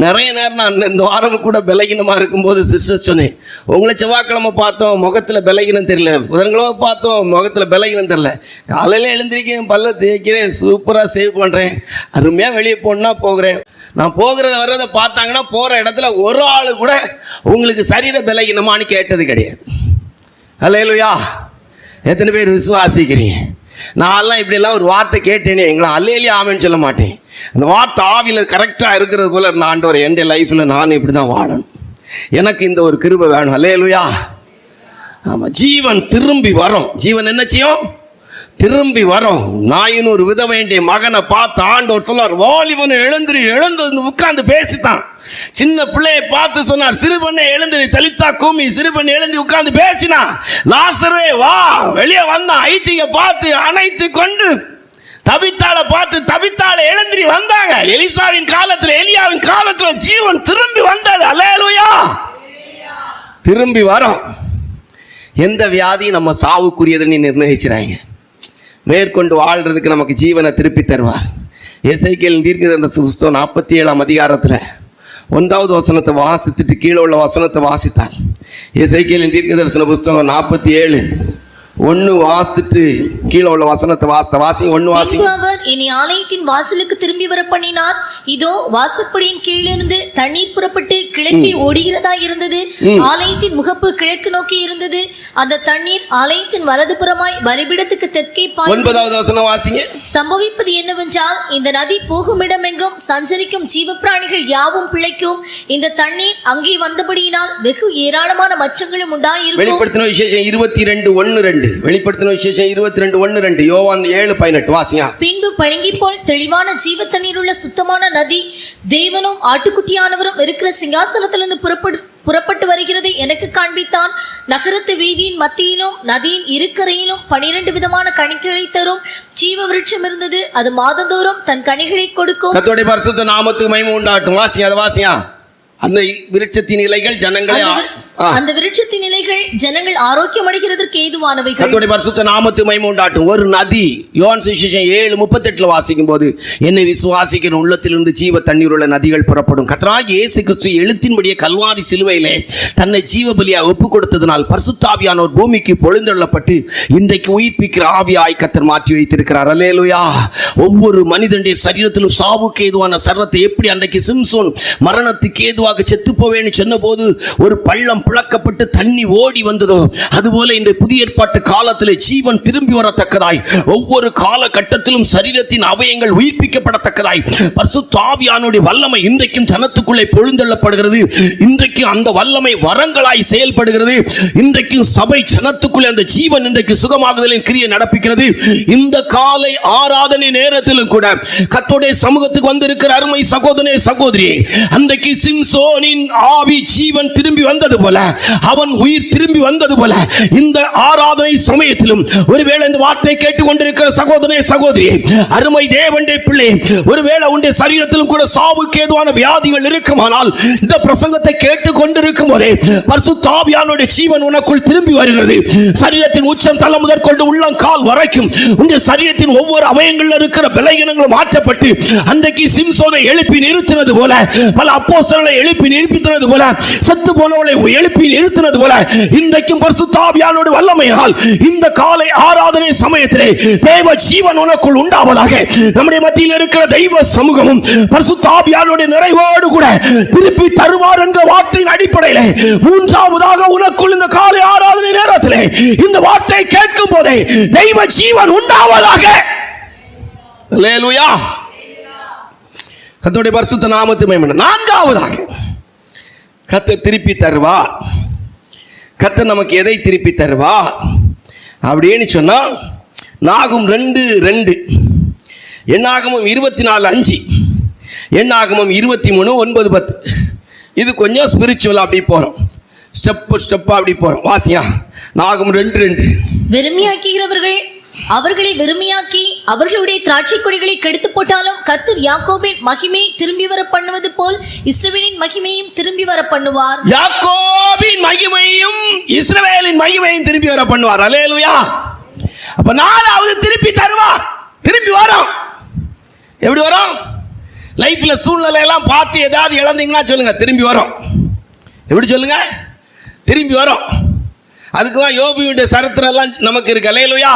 நிறைய நேரம் நான் இந்த வாரம் கூட பலகீனமாக இருக்கும்போது சிஸ்டர் சொன்னேன், உங்களை செவ்வாய்க்கிழமை பார்த்தோம் முகத்தில் பலகீனம் தெரியல, புதன்கிழமை பார்த்தோம் முகத்தில் பலகீனம் தெரியல, காலையில் எழுந்திருக்கேன், பல்ல தேய்க்கிறேன், சூப்பராக சேவ் பண்ணுறேன், அருமையாக வெளியே போகணுன்னா போகிறேன். நான் போகிறத வர்றதை பார்த்தாங்கன்னா போகிற இடத்துல ஒரு ஆள் கூட உங்களுக்கு சரீர பலகீனமானு கேட்டது கிடையாது. அல்லேலூயா. எத்தனை பேர் விசுவாசிக்கிறீங்க? நான்லாம் இப்படியெல்லாம் ஒரு வார்த்தை கேட்டேனே எங்களை அல்லேலூயா ஆமென்னு சொல்ல மாட்டேன். அந்த வார்த்தை ஆவியில் கரெக்டாக இருக்கிறது போல இருந்த ஆண்டவர் என் லைஃப்பில் நான் இப்படி தான் வாழணும், எனக்கு இந்த ஒரு கிருபை வேணும். அல்லேலூயா. ஆமாம். ஜீவன் திரும்பி வரும். ஜீவன் என்ன செய்யும்? திரும்பி வரும். நாயின் ஒரு விதவையுடைய மகனை பார்த்து ஆண்டவர் சொன்னார், வாலிபனை எழுந்து உட்கார்ந்து பேசித்தான். சின்ன பிள்ளையை பார்த்து சொன்னார், சிறுபண்ணை எழுந்திரி தலித்தா கூமி, சிறுபண்ணை எழுந்து உட்கார்ந்து பேசினா, லாசரே வா, வெளியே வந்தான். ஐத்திக பார்த்து அணைத்து கொண்டு தபித்தாளை பார்த்து தபித்தாளை எழுந்திரி வந்தாங்க. எலிசாவின் காலத்துல, எலியாவின் காலத்துல ஜீவன் திரும்பி வந்தது. அல்லேலூயா. திரும்பி வரோம். எந்த வியாதி நம்ம சாவுக்குரியதுன்னு நிர்ணயிச்சுறாங்க. மேற்கொண்டு வாழ்றதுக்கு நமக்கு ஜீவனை திருப்பி தருவார். எசேக்கியேல் தீர்க்கதரிசன புத்தகம் 47ஆம் அதிகாரத்தில் 1வது வசனத்தை வாசித்துட்டு கீழே உள்ள வசனத்தை வாசித்தார். எசேக்கியேல் தீர்க்கதரிசன புத்தகம் 47:1 வாசித்துட்டு கீழே உள்ள வசனத்தை வாசி 1 வாசி. அவர் என்னை ஆலயத்தின் வாசலுக்கு திரும்பி வர பண்ணினார். இதோ வாசற்படியின் கீழிருந்து தண்ணீர் புறப்பட்டு கிழக்கே ஓடுகிறதா இருந்தது. ஆலயத்தின் முகப்பு கிழக்கு நோக்கி இருந்தது. அந்த தண்ணீர் ஆலயத்தின் வலதுபுறமாய் பலிபீடத்துக்கு தெற்கே பாய்ந்தது. 9வது வசனம் வாசிங்க. சம்பவிப்பது என்னவென்றால், இந்த நதி போகும் இடமெங்கும் சஞ்சரிக்கும் ஜீவப்பிராணிகள் யாவும் பிழைக்கும். இந்த தண்ணீர் அங்கே வந்தபடியினால் வெகு ஏராளமான மச்சங்களும் உண்டாயிருக்கும். வெளிப்படுத்தின விசேஷம் 22:1-2. வெளிப்படுத்தின விசேஷம் 22:1-2. யோவான் 7:18 வாசியா. பின்பு பழங்கி போல் தெளிவான ஜீவ தண்ணீர் உள்ள சுத்தமான நதி தேவனும் ஆட்டுக்குட்டியானவரும் இருக்கிற சிங்காசனத்திலிருந்து புறப்பட்டு வருகிறது எனக்கு காண்பித்தான். நகரத்து வீதியின் மத்தியிலும் நதியின் இருக்கரையிலும் 12 விதமான கனிகளை தரும் ஜீவ விருட்சம் இருந்தது. அது மாதந்தோறும் தன் கனிகளை கொடுக்கும். கர்த்தருடைய பரிசுத்த நாமத்துக்கு மகிமை உண்டாகட்டும். வாசியா, அதை வாசியா. அந்த விருட்சத்தின் இலைகள் ஜனங்களை அந்த விருட்சத்தின் இலைகள் ஜனங்கள் ஆரோக்கியம் அடைகிறதற்கு ஏதுவானவைகள். கர்த்தருடைய பரிசுத்த நாமத்துக்கு மகிமை உண்டாகட்டும். ஒரு நதி, யோவான் சுவிசேஷம் 7:38 வாசிக்கும் போது, என்னை விசுவாசிக்கிற உள்ளத்திலிருந்து ஜீவ தண்ணீர் உள்ள நதிகள் புறப்படும். கர்த்தராகிய இயேசு கிறிஸ்து எழுத்தின்படியே கல்வாரி சிலுவையிலே தன்னை ஜீவ பலியாக ஒப்பு கொடுத்ததனால் பரிசுத்தாவியானோர் பூமிக்கு பொழிந்தள்ளப்பட்டு இன்றைக்கு உயிர்ப்பிக்கிற ஆவியாய் கர்த்தர் மாற்றி வைத்திருக்கிறார். அல்லேலூயா. ஒவ்வொரு மனிதனுடைய சரீரத்திலும் சாவுக்கு ஏதுவான சரத்தை எப்படி அன்றைக்கு சிம்சோன் மரணத்துக்கு ஏதுவாக செத்து போவேன்னு சொன்ன போது ஒரு பள்ளம் பிளக்கப்பட்டு தண்ணி ஓடி வந்ததோ, அதுபோல இந்த புதிய ஏற்பாட்டு காலத்திலே ஜீவன் திரும்பி வரத்தக்கதாய் ஒவ்வொரு காலகட்டத்திலும் சரீரத்தின் அவயங்கள் உயிர்ப்பிக்கப்படத்தக்கதாய் பரிசுத்த ஆவியானுடைய வல்லமை இன்றைக்கும் ஜனத்துக்குள்ளே பொழுந்தள்ளப்படுகிறது. இன்றைக்கு அந்த வல்லமை வரங்களாய் செயல்படுகிறது. இன்றைக்கும் சபை ஜனத்துக்குள்ளே அந்த ஜீவன் இன்றைக்கு சுகமாகுதலின் கிரியை நடப்பிக்கிறது. இந்த காலை ஆராதனை நேரத்திலும் கூட கர்த்தருடைய சமூகத்துக்கு வந்திருக்கிற அருமை சகோதரனே சகோதரியே, அன்றைக்கு சிம்சோனின் ஆவி ஜீவன் திரும்பி வந்தது போல, அவன் உயிர் திரும்பி வந்தது போல இந்த ஆராதனை சமயத்திலும் ஒருவேளை இந்த வார்த்தை கேட்டுக் கொண்டிருக்கிற சகோதரனே சகோதரியே, அருமை தேவனுடைய பிள்ளை, ஒருவேளை உன்னுடைய சரீரத்திலும் கூட சாவுக்கு ஏதுவான வியாதிகள் இருக்குமானால் இந்த பிரசங்கத்தை கேட்டுக் கொண்டிருக்கும் போதே பரிசுத்த ஆவியானுடைய ஜீவன் உனக்குள் திரும்பி வருகிறது. சரீரத்தின் உச்சம் தலை முதற்கொண்டு உள்ளங்கால் வரைக்கும் உன்னுடைய சரீரத்தின் ஒவ்வொரு அவயங்களில் இருக்கிற பலகீனங்களும் மாற்றப்பட்டு அன்றைக்கு சிம்சோனை எழுப்பி நிறுத்தினது போல, பல அப்போஸ்தலர்களை எழுப்பி நிறுத்தினது போல, செத்து போனவளை எழுப்பி நிறுத்தினது போல இன்றைக்கும் பரிசுத்த ஆவியானுடைய வல்லமையால் இந்த காலை ஆராதனை சமயத்திலே தேவ ஜீவன் உனக்குள் உண்டாவதாக. நம்முடைய மத்தியில் இருக்கிற தெய்வ சமூகமும் பரிசுத்த ஆவியானுடைய நிறைவோடு கூட திருப்பி தருவார் என்ற வார்த்தையின் அடிப்படையிலே மூன்றாவதாக உனக்குள் இந்த காலை ஆராதனை நேரத்திலே இந்த வார்த்தை கேட்கும் போதே தெய்வ ஜீவன் உண்டாவதாக. அல்லேலூயா. கர்த்தருடைய பரிசுத்த நாமத்துக்கு மகிமை. நான்காவதாக கர்த்தர் திருப்பி தருவார். கர்த்தர் நமக்கு எதை திருப்பி தருவார் அப்படின்னு சொன்னா, நாகும் 2:2, எண்ணாகமம் 24:5, எண்ணாகமம் 23:9-10. இது கொஞ்சம் ஸ்பிரிச்சுவலா அப்படி போறோம், ஸ்டெப்பா அப்படி போறோம். வாசியா, நாகும் 2:2. வெறுமையாக்குகிறவர்கள் அவர்களை வெறுமையாக்கி அவர்களுடைய திராட்சை கொடிகளை கெடுத்து போட்டாலும் கர்த்தர் யாக்கோபின் மகிமையை திரும்பி வர பண்ணுவது போல் இஸ்ரவேலின் மகிமையும் திரும்பி வர பண்ணுவார். யாக்கோபின் மகிமையும் இஸ்ரவேலின் மகிமையும் திரும்பி வர பண்ணுவார். அல்லேலூயா. அப்ப நாலாவது திருப்பி தருவார். திரும்பி வரும். எப்படி வரும்? லைஃப்ல சூழ்நிலை எல்லாம் பார்த்து ஏதாவது இழந்தீங்கன்னா சொல்லுங்க, திரும்பி வரும். எப்படி சொல்லுங்க? திரும்பி வரும். அதுக்கு தான் யோபுவினுடைய சரித்திரம் எல்லாம் நமக்கு இருக்கு. அல்லேலூயா.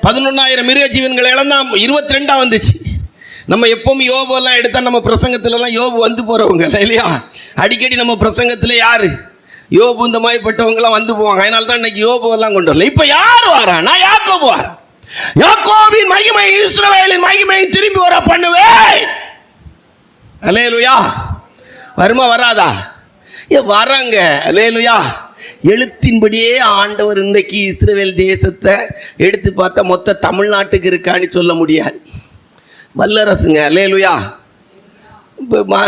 11,000 மிருக ஜீவன்களை இழந்தா 22 வந்துச்சு. நம்ம எப்பவும் யோபு எல்லாம் எடுத்தா நம்ம பிரசங்கத்துல எல்லாம் யோபு வந்து போறவங்க இல்லையா? அடிக்கடி நம்ம பிரசங்கத்துல யாரு யோபு இந்த மாதிரி பட்டவங்க எல்லாம் வந்து போவாங்க. அதனால தான் இன்னைக்கு யோபு எல்லாம் கொண்டு வரல. இப்ப யார் வாரானா? யாக்கோபு வாரா. யாக்கோபின் மகிமை இஸ்ரவேலின் மகிமையை திரும்பி வர பண்ணுவேன். அல்லேலூயா. வருமா வராதா? வராங்க. அல்லேலூயா. எழுத்தின்படியே ஆண்டவர் இன்றைக்கு இஸ்ரவேல் தேசத்தை எடுத்து பார்த்தா மொத்த தமிழ்நாட்டுக்கு இருக்கான்னு சொல்ல முடியாது. வல்லரசுங்க. அல்லேலூயா.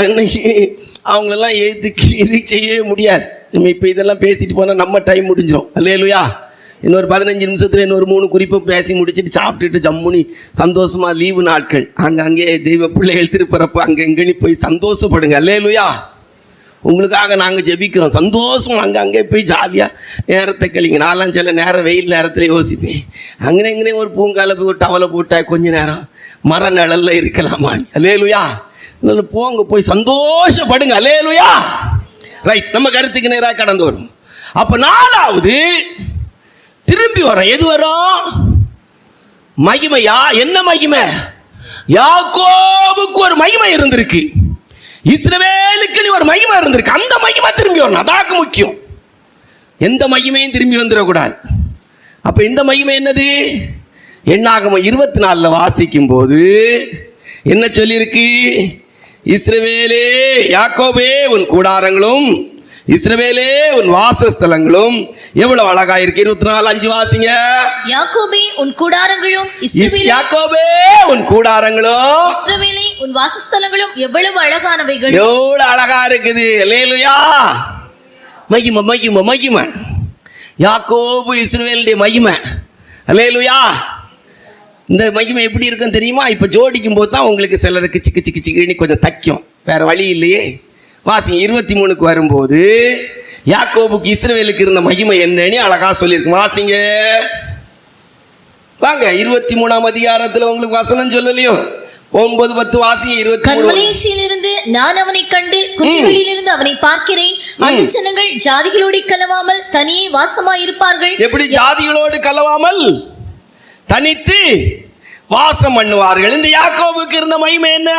இன்னைக்கு அவங்களெல்லாம் எதுக்கு இது செய்யவே முடியாது. நம்ம இப்போ இதெல்லாம் பேசிட்டு போனால் நம்ம டைம் முடிஞ்சிடும். அல்லேலூயா. இன்னொரு 15 நிமிஷத்தில் இன்னொரு 3 குறிப்பை பேசி முடிச்சுட்டு சாப்பிட்டுட்டு ஜம்முனி சந்தோஷமாக லீவு நாட்கள் அங்கங்கே தெய்வ பிள்ளைகள் திருப்பறப்பு அங்கே எங்கேனி போய் சந்தோஷப்படுங்க. அல்லேலூயா. உங்களுக்காக நாங்கள் ஜெபிக்கிறோம். சந்தோஷம் அங்கே போய் ஜாலியாக நேரத்தை கழிங்க. நான்லாம் சில நேரம் வெயில் நேரத்தில் யோசிப்பேன், அங்கே ஒரு பூங்கால போய் ஒரு டவலை போட்டா கொஞ்ச நேரம் மர நிழல்ல இருக்கலாமா. அல்லேலூயா. போங்க போய் சந்தோஷப்படுங்க. அல்லேலூயா. ரைட், நம்ம கருத்துக்கு நேராக கடந்து வரும். அப்போ 4வது திரும்பி வரோம். எது வரும்? மகிமையா? என்ன மகிமை? யாக்கோபுக்கு ஒரு மகிமை இருந்திருக்கு, இஸ்ரவேலுக்கு ஒரு மகிமை இருந்திருக்கு. அந்த மகிமை திரும்பி வரணும். அதாக்கு முக்கியம். எந்த மகிமையும் திரும்பி வந்துடக்கூடாது. அப்ப இந்த மகிமை என்னது? என்னாகமம் 24 வாசிக்கும் போது என்ன சொல்லியிருக்கு? இஸ்ரவேலே யாக்கோபே உன் கூடாரங்களும் இஸ்ரவேலே உன் வாசஸ்தலங்களும் எவ்வளவு அழகா இருக்கு. 24:5 வாசிங்க. யாக்கோபே உன் கூடாரங்களும் யாக்கோபே உன் கூடாரங்களும் இஸ்ரவேலே உன் வாசஸ்தலங்களும் எவ்வளவு அழகானவைகள். எவ்வளவு அழகா இருக்குது. அல்லேலூயா. மகிமை மகிமை மகிமை. யாக்கோபு இஸ்ரவேலுடைய மகிமை. அல்லேலூயா. இந்த மகிமை எப்படி இருக்குன்னு தெரியுமா? இப்போ ஜோடிக்கும் போது தான் உங்களுக்கு சிலருக்கு சிக்கு சிக்கு சிக்குன்னு கொஞ்சம் தைக்கும், வேற வழி இல்லையே. வாசிங்க 23க்கு வரும்போது யாக்கோபுக்கு இஸ்ரவேலுக்கு இருந்த மகிமை என்னன்னு அழகா சொல்லியிருக்கு. வாசிங்க வாங்க. 23ஆம் அதிகாரத்தில் உங்களுக்கு வசனம் சொல்லலையோ? 9-10 வாசிங்க. 23. கன்மலையிலிருந்து நான் அவனை கண்டு குட்டிகளிலிருந்து அவனை பார்க்கிறேன். அந்த ஜனங்கள் ஜாதிகளோடு கலவாமல் தனியே வாசமாயிருப்பார்கள். எப்படி ஜாதிகளோடு கலவாமல் தனித்து வாசம் பண்ணுவார்கள். இந்த யாக்கோபுக்கு இருந்த மகிமை என்ன?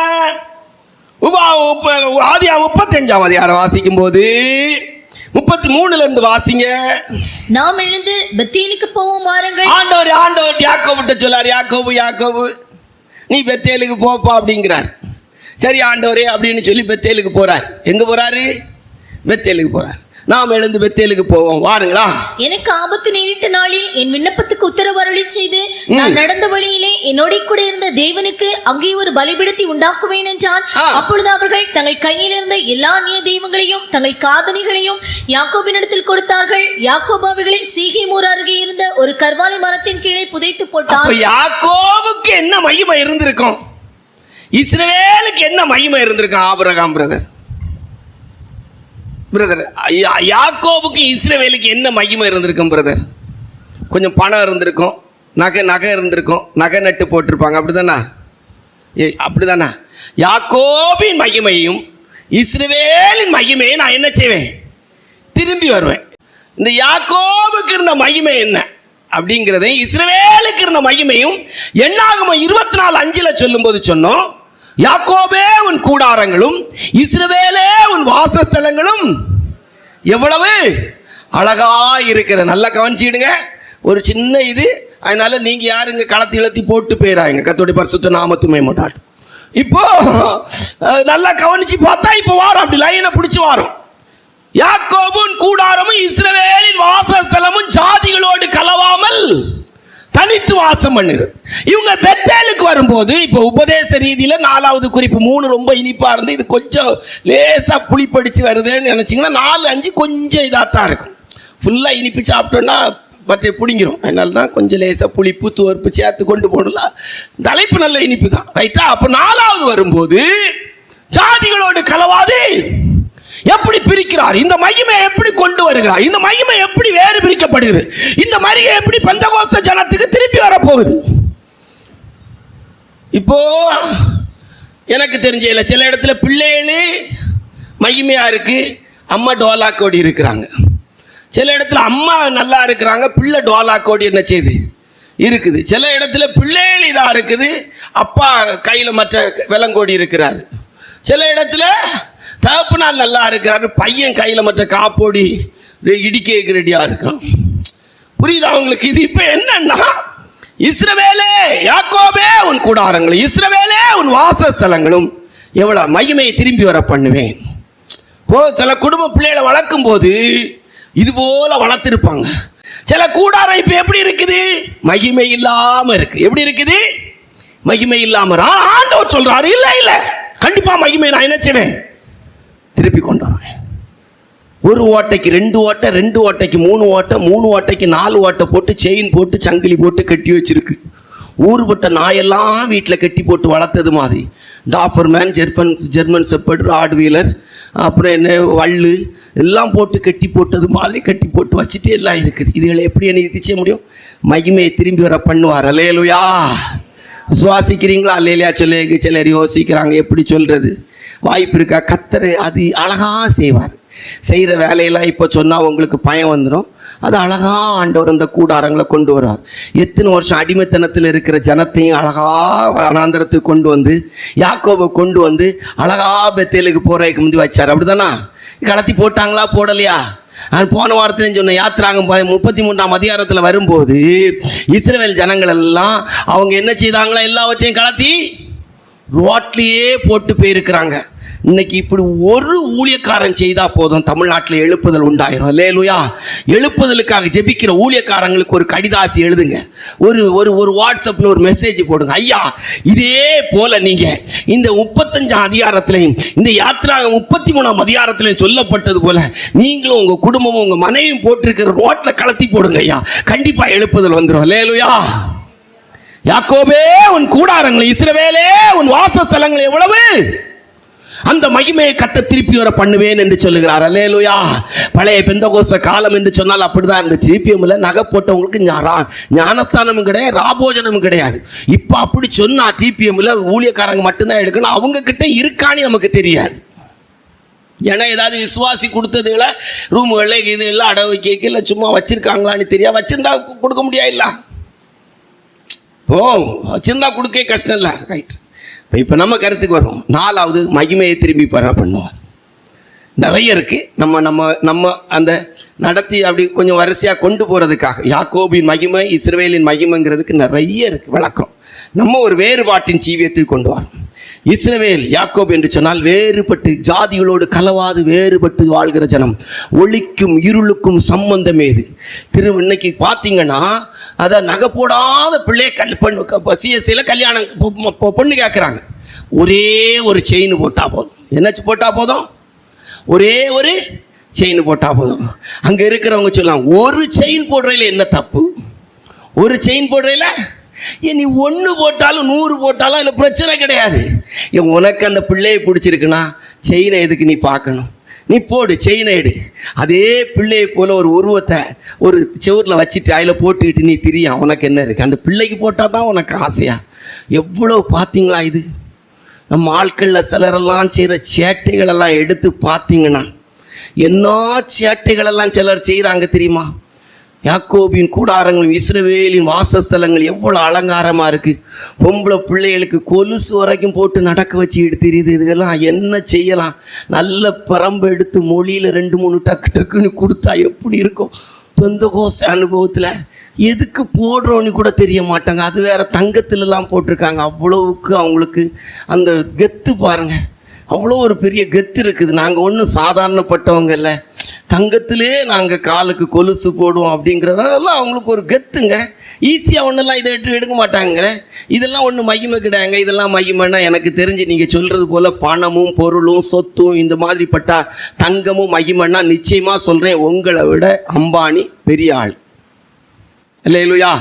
ஆதியாகமம் 35ஆம் அதிகாரம் வாசிக்கும் போது 33ல இருந்து வாசிங்க. நாம் எழுந்து பெத்தேலுக்கு போவோம் வாருங்கள். ஆண்டவர் யாக்கோபுட்ட சொல்லார், யாக்கோபு நீ பெத்தேலுக்கு போப்பா அப்படிங்கிறார். சரி ஆண்டவரே அப்படின்னு சொல்லி பெத்தேலுக்கு போறார். எங்க போறாரு? பெத்தேலுக்கு போறார். நாம் எழுந்து பெத்தேலுக்கு போவோம் வாருங்களா. எனக்கு ஆபத்து நேரிட்ட நாளில் என் விண்ணப்பத்துக்கு உத்தரவு அருளி செய்து நான் நடந்த வழியிலே என்னோட கூட இருந்த தேவனுக்கு அங்கே ஒரு பலிபீடத்தை உண்டாக்குவேன் என்றான். அப்பொழுது அவர்கள் தங்கள் கையில் இருந்த எல்லா அந்நிய தெய்வங்களையும் தங்கள் காதணிகளையும் யாக்கோபினிடத்தில் கொடுத்தார்கள். யாக்கோபு அவைகளை சீகேமூர் அருகே இருந்த ஒரு கர்வாலி மரத்தின் கீழே புதைத்து போட்டான். யாக்கோபுக்கு என்ன மகிமை இருந்திருக்கும்? இஸ்ரவேலுக்கு என்ன மகிமை இருந்திருக்கும்? ஆபிரகாம் பிரதர் யாக்கோபுக்கு இஸ்ரவேலுக்கு என்ன மகிமை இருந்திருக்கும் பிரதர்? கொஞ்சம் பணம் இருந்திருக்கும், நகை இருந்திருக்கும், நகை நட்டு போட்டிருப்பாங்க. அப்படிதானா? அப்படிதானா? யாக்கோபின் மகிமையும் இஸ்ரவேலின் மகிமையை நான் என்ன செய்வேன்? திரும்பி வருவேன். இந்த யாக்கோபுக்கு இருந்த மகிமை என்ன அப்படிங்கிறதை இஸ்ரவேலுக்கு இருந்த மகிமையும் என்னாகமம் 24:5 சொல்லும் போது சொன்னோம். யாக்கோபே உன் கூடாரங்களும் இஸ்ரவேலே உன் வாசஸ்தலங்களும் எவ்வளவு அழகா இருக்கிற. நல்லா கவனிச்சிடுங்க. ஒரு சின்ன இது, அதனால நீங்க யாருங்க களத்தி இழத்தி போட்டு போயிடாங்க. கர்த்தருடைய பரிசுத்த நாமத்துமே மாட்டாட்டு. இப்போ நல்லா கவனிச்சு பார்த்தா இப்போ வாரம் அப்படி லைனை பிடிச்சு வாரம். யாக்கோபுன் கூடாரமும் இஸ்ரவேலின் வாசஸ்தலமும் ஜாதிகளோடு கலவாமல் தனித்து வாசம் பண்ணுது. இவங்க பெத்தேலுக்கு வரும்போது இப்போ உபதேச ரீதியில 4வது குறிப்பு 3 ரொம்ப இனிப்பா இருந்து இது கொஞ்சம் லேசா புளிப்படிச்சு வருதுன்னு நினைச்சீங்கன்னா 4-5 கொஞ்சம் இதாத்தான் இருக்கும். ஃபுல்லா இனிப்பு சாப்பிட்டோம்னா பற்றி பிடிங்கிரும். அதனால தான் கொஞ்சம் லேசா புளிப்பு துவர்ப்பு சேர்த்து கொண்டு போடலாம். தலைப்பு நல்ல இனிப்பு தான், ரைட்டா? அப்போ 4வது வரும்போது ஜாதிகளோடு கலவாது எப்படி பிரிக்கிறார்? இந்த மகிமை எப்படி கொண்டு வருகிறார்? இந்த மகிமை எப்படி வேறு பிரிக்கப்படுகிறது? இந்த மகிமை எப்படி பெந்தகோஸ்தே ஜனத்துக்கு திருப்பி வரப்போகுது? இப்போ எனக்கு தெரிஞ்ச இல்லை, சில இடத்துல பிள்ளைகளு மகிமையா இருக்கு, அம்மா டோலாக்கோடி இருக்கிறாங்க. சில இடத்துல அம்மா நல்லா இருக்கிறாங்க, பிள்ளை டோலாக்கோடி என்ன செய்யுது இருக்குது. சில இடத்துல பிள்ளைகள் இதா இருக்குது, அப்பா கையில் மற்ற விலங்கோடி இருக்கிறாரு. சில இடத்துல தகப்பனார் நல்லா இருக்கிறாரு, பையன் கையில் மற்ற காப்போடி இடிக்க ரெடியா இருக்கான். புரியுதா உங்களுக்கு? இது இப்ப என்னன்னா, இஸ்ரவேலே யாக்கோபே உன் கூடாரங்களும் இஸ்ரவேலே உன் வாசஸ்தலங்களும் எவ்வளவு மகிமையை திரும்பி வர பண்ணுவேன். சில குடும்ப பிள்ளைகளை வளர்க்கும் போது இது போல வளர்த்திருப்பாங்க. சில கூடாரம் இப்ப எப்படி இருக்குது? மகிமை இல்லாம இருக்கு. எப்படி இருக்குது? மகிமை இல்லாம. ஆண்டவர் சொல்றாரு, இல்ல இல்ல கண்டிப்பா மகிமை நான் என்ன செய்வேன்? திருப்பி கொண்டு வருவேன். ஒரு ஓட்டைக்கு 2 ஓட்டை, 2 ஓட்டைக்கு 3 ஓட்டை, 3 ஓட்டைக்கு 4 ஓட்டை போட்டு செயின் போட்டு சங்கிலி போட்டு கட்டி வச்சிருக்கு. ஊறுபட்ட நாயெல்லாம் வீட்டில் கட்டி போட்டு வளர்த்தது மாதிரி. டாஃபர்மேன், ஜெர்மன் செப்பர்ட், ராட் வீலர், அப்புறம் என்ன வள்ளு எல்லாம் போட்டு கட்டி போட்டது மாதிரி கட்டி போட்டு வச்சுட்டு எல்லாம் இருக்குது. இதுகளை எப்படி என்ன நிச்சய முடியும்? மகிமையை திரும்பி வர பண்ணுவார். அல்லேலூயா. சுவாசிக்கிறீங்களா? அல்லேலூயா சொல்ல சிலர் யோசிக்கிறாங்க, எப்படி சொல்கிறது? வாய்ப்பு இருக்கா? கர்த்தர் அது அழகாக செய்வார். செய்கிற வேலையெல்லாம் இப்போ சொன்னால் உங்களுக்கு பயம் வந்துடும். அது அழகாக ஆண்டவர் அந்த கூடாரங்களை கொண்டு வருவார். எத்தனை வருஷம் அடிமைத்தனத்தில் இருக்கிற ஜனத்தையும் அழகாக வனாந்திரத்துக்கு கொண்டு வந்து, யாக்கோபை கொண்டு வந்து அழகாக பெத்தேலுக்கு போகிறதுக்கு முந்தி வச்சார். அப்படி தானா? கலத்தி போட்டாங்களா போடலையா? போன வாரத்துலேயும் சொன்ன யாத்திராங்கம் 33ஆம் அதிகாரத்தில் வரும்போது இஸ்ரவேல் ஜனங்கள் எல்லாம் அவங்க என்ன செய்தாங்களா? எல்லாவற்றையும் கலத்தி ரோட்லேயே போட்டு போயிருக்கிறாங்க. இன்னைக்கு இப்படி ஒரு ஊழியக்காரன் செய்தா போதும், தமிழ்நாட்டில் எழுப்புதல் உண்டாயிரும். அல்லேலூயா. எழுப்புதலுக்காக ஜெபிக்கிற ஊழியக்காரங்களுக்கு ஒரு கடிதாசி எழுதுங்க. ஒரு வாட்ஸ்அப்பில் ஒரு மெசேஜ் போடுங்க. ஐயா, இதே போல நீங்க இந்த 35ஆம் அதிகாரத்திலையும் இந்த யாத்திராங்கம் 33ஆம் அதிகாரத்திலையும் சொல்லப்பட்டது போல நீங்களும் உங்க குடும்பமும் உங்க மனைவியும் போட்டிருக்கிற ரோட்ல கலத்தி போடுங்க ஐயா, கண்டிப்பா எழுப்புதல் வந்துடும். அல்லேலூயா. யாக்கோபே உன் கூடாரங்கள், இஸ்ரவேலே உன் வாசஸ்தலங்கள் எவ்வளவு, அந்த மகிமையை கர்த்தர் திருப்பி வர பண்ணுவேன் என்று சொல்லுகிறார். அல்லேலூயா. பழைய பெந்தகோஸ்த காலம் என்று சொன்னால் அப்படிதான் இருந்துச்சு. டிபிஎம்ல நகை போட்டவங்களுக்கு ஞானஸ்தானமும் கிடையாது, ராபோஜனமும் கிடையாது. இப்போ அப்படி சொன்னா டிபிஎம்ல ஊழியக்காரங்க மட்டும்தான் எடுக்கணும். அவங்க கிட்ட இருக்கான்னு நமக்கு தெரியாது. ஏன்னா ஏதாவது விசுவாசி கொடுத்ததுல ரூமுகளில் இது எல்லாம் அடவு கேட்க இல்லை சும்மா வச்சிருக்காங்களான்னு தெரியாது. வச்சிருந்தா கொடுக்க முடியாது. வச்சிருந்தா கொடுக்க கஷ்டம் இல்லை. ரைட். இப்போ நம்ம கருத்துக்கு வரும். 4வது மகிமையை திரும்பி பண்ணுவார். நிறைய இருக்கு. நம்ம அந்த நடத்தி அப்படி கொஞ்சம் வரிசையாக கொண்டு போகிறதுக்காக யாக்கோபின் மகிமை, இஸ்ரவேலின் மகிமைங்கிறதுக்கு நிறைய இருக்கு விளக்கம். நம்ம ஒரு வேறுபாட்டின் ஜீவியத்தை கொண்டு வரோம். இஸ்ரவேல், யாக்கோப் என்று சொன்னால் வேறுபட்டு ஜாதிகளோடு கலவாது வேறுபட்டு வாழ்கிற ஜனம். ஒளிக்கும் இருளுக்கும் சம்பந்தம் ஏது? இன்னைக்கு பார்த்தீங்கன்னா அதான் நகை போடாத பிள்ளைய சிஎஸ்சியில் கல்யாணம் பொண்ணு கேட்குறாங்க. ஒரே ஒரு செயின் போட்டால் போதும். என்னாச்சு போட்டால் போதும்? ஒரே ஒரு செயின் போட்டால் போதும். அங்கே இருக்கிறவங்க சொல்லலாம், ஒரு செயின் போடுறதுல என்ன தப்பு? ஒரு செயின் போடுறதுல நீ 1 போட்டாலும் 100 போட்டாலும் அதில் பிரச்சனை கிடையாது. உனக்கு அந்த பிள்ளையை பிடிச்சிருக்குன்னா செயினை எதுக்கு நீ பார்க்கணும்? நீ போடு, செயினை எடு. அதே பிள்ளையை போல ஒரு உருவத்தை ஒரு செவரில் வச்சுட்டு அதில் போட்டுக்கிட்டு நீ திரியா, உனக்கு என்ன இருக்குது? அந்த பிள்ளைக்கு போட்டால் தான் உனக்கு ஆசையா? எவ்வளோ பார்த்தீங்களா? இது நம்ம ஆட்களில் சிலரெல்லாம் செய்கிற சேட்டைகளெல்லாம் எடுத்து பார்த்தீங்கன்னா என்ன சேட்டைகளெல்லாம் சிலர் செய்கிறாங்க தெரியுமா? யாக்கோபின் கூடாரங்கள், இஸ்ரவேலின் வாசஸ்தலங்கள் எவ்வளோ அலங்காரமாக இருக்குது. பொம்பளை பிள்ளைகளுக்கு கொலுசு வரைக்கும் போட்டு நடக்க வச்சு எடுத்துருது. இதுக்கெல்லாம் என்ன செய்யலாம்? நல்ல பரம்பு எடுத்து மொழியில் 2-3 டக்குன்னு கொடுத்தா எப்படி இருக்கும்? பெந்தகோஸ்த அனுபவத்தில் எதுக்கு போடுறோன்னு கூட தெரிய மாட்டாங்க. அது வேற தங்கத்திலலாம் போட்டிருக்காங்க. அவ்வளவுக்கு அவங்களுக்கு அந்த கெத்து பாருங்க, அவ்வளோ ஒரு பெரிய கெத்து இருக்குது. நாங்கள் ஒன்றும் சாதாரணப்பட்டவங்க இல்லை, தங்கத்திலே நாங்கள் காலுக்கு கொலுசு போடுவோம் அப்படிங்கிறதெல்லாம் அவங்களுக்கு ஒரு கெத்துங்க. ஈஸியாக ஒன்றெல்லாம் இதை எடுக்க மாட்டாங்களே. இதெல்லாம் ஒன்றும் மகிமை கிடையாங்க. இதெல்லாம் மகிமைன்னா எனக்கு தெரிஞ்சு நீங்கள் சொல்கிறது போல் பணமும் பொருளும் சொத்தும் இந்த மாதிரிப்பட்ட தங்கமும் மகிமைன்னா நிச்சயமாக சொல்கிறேன், உங்களை விட அம்பானி பெரிய ஆள். அல்லேலூயா.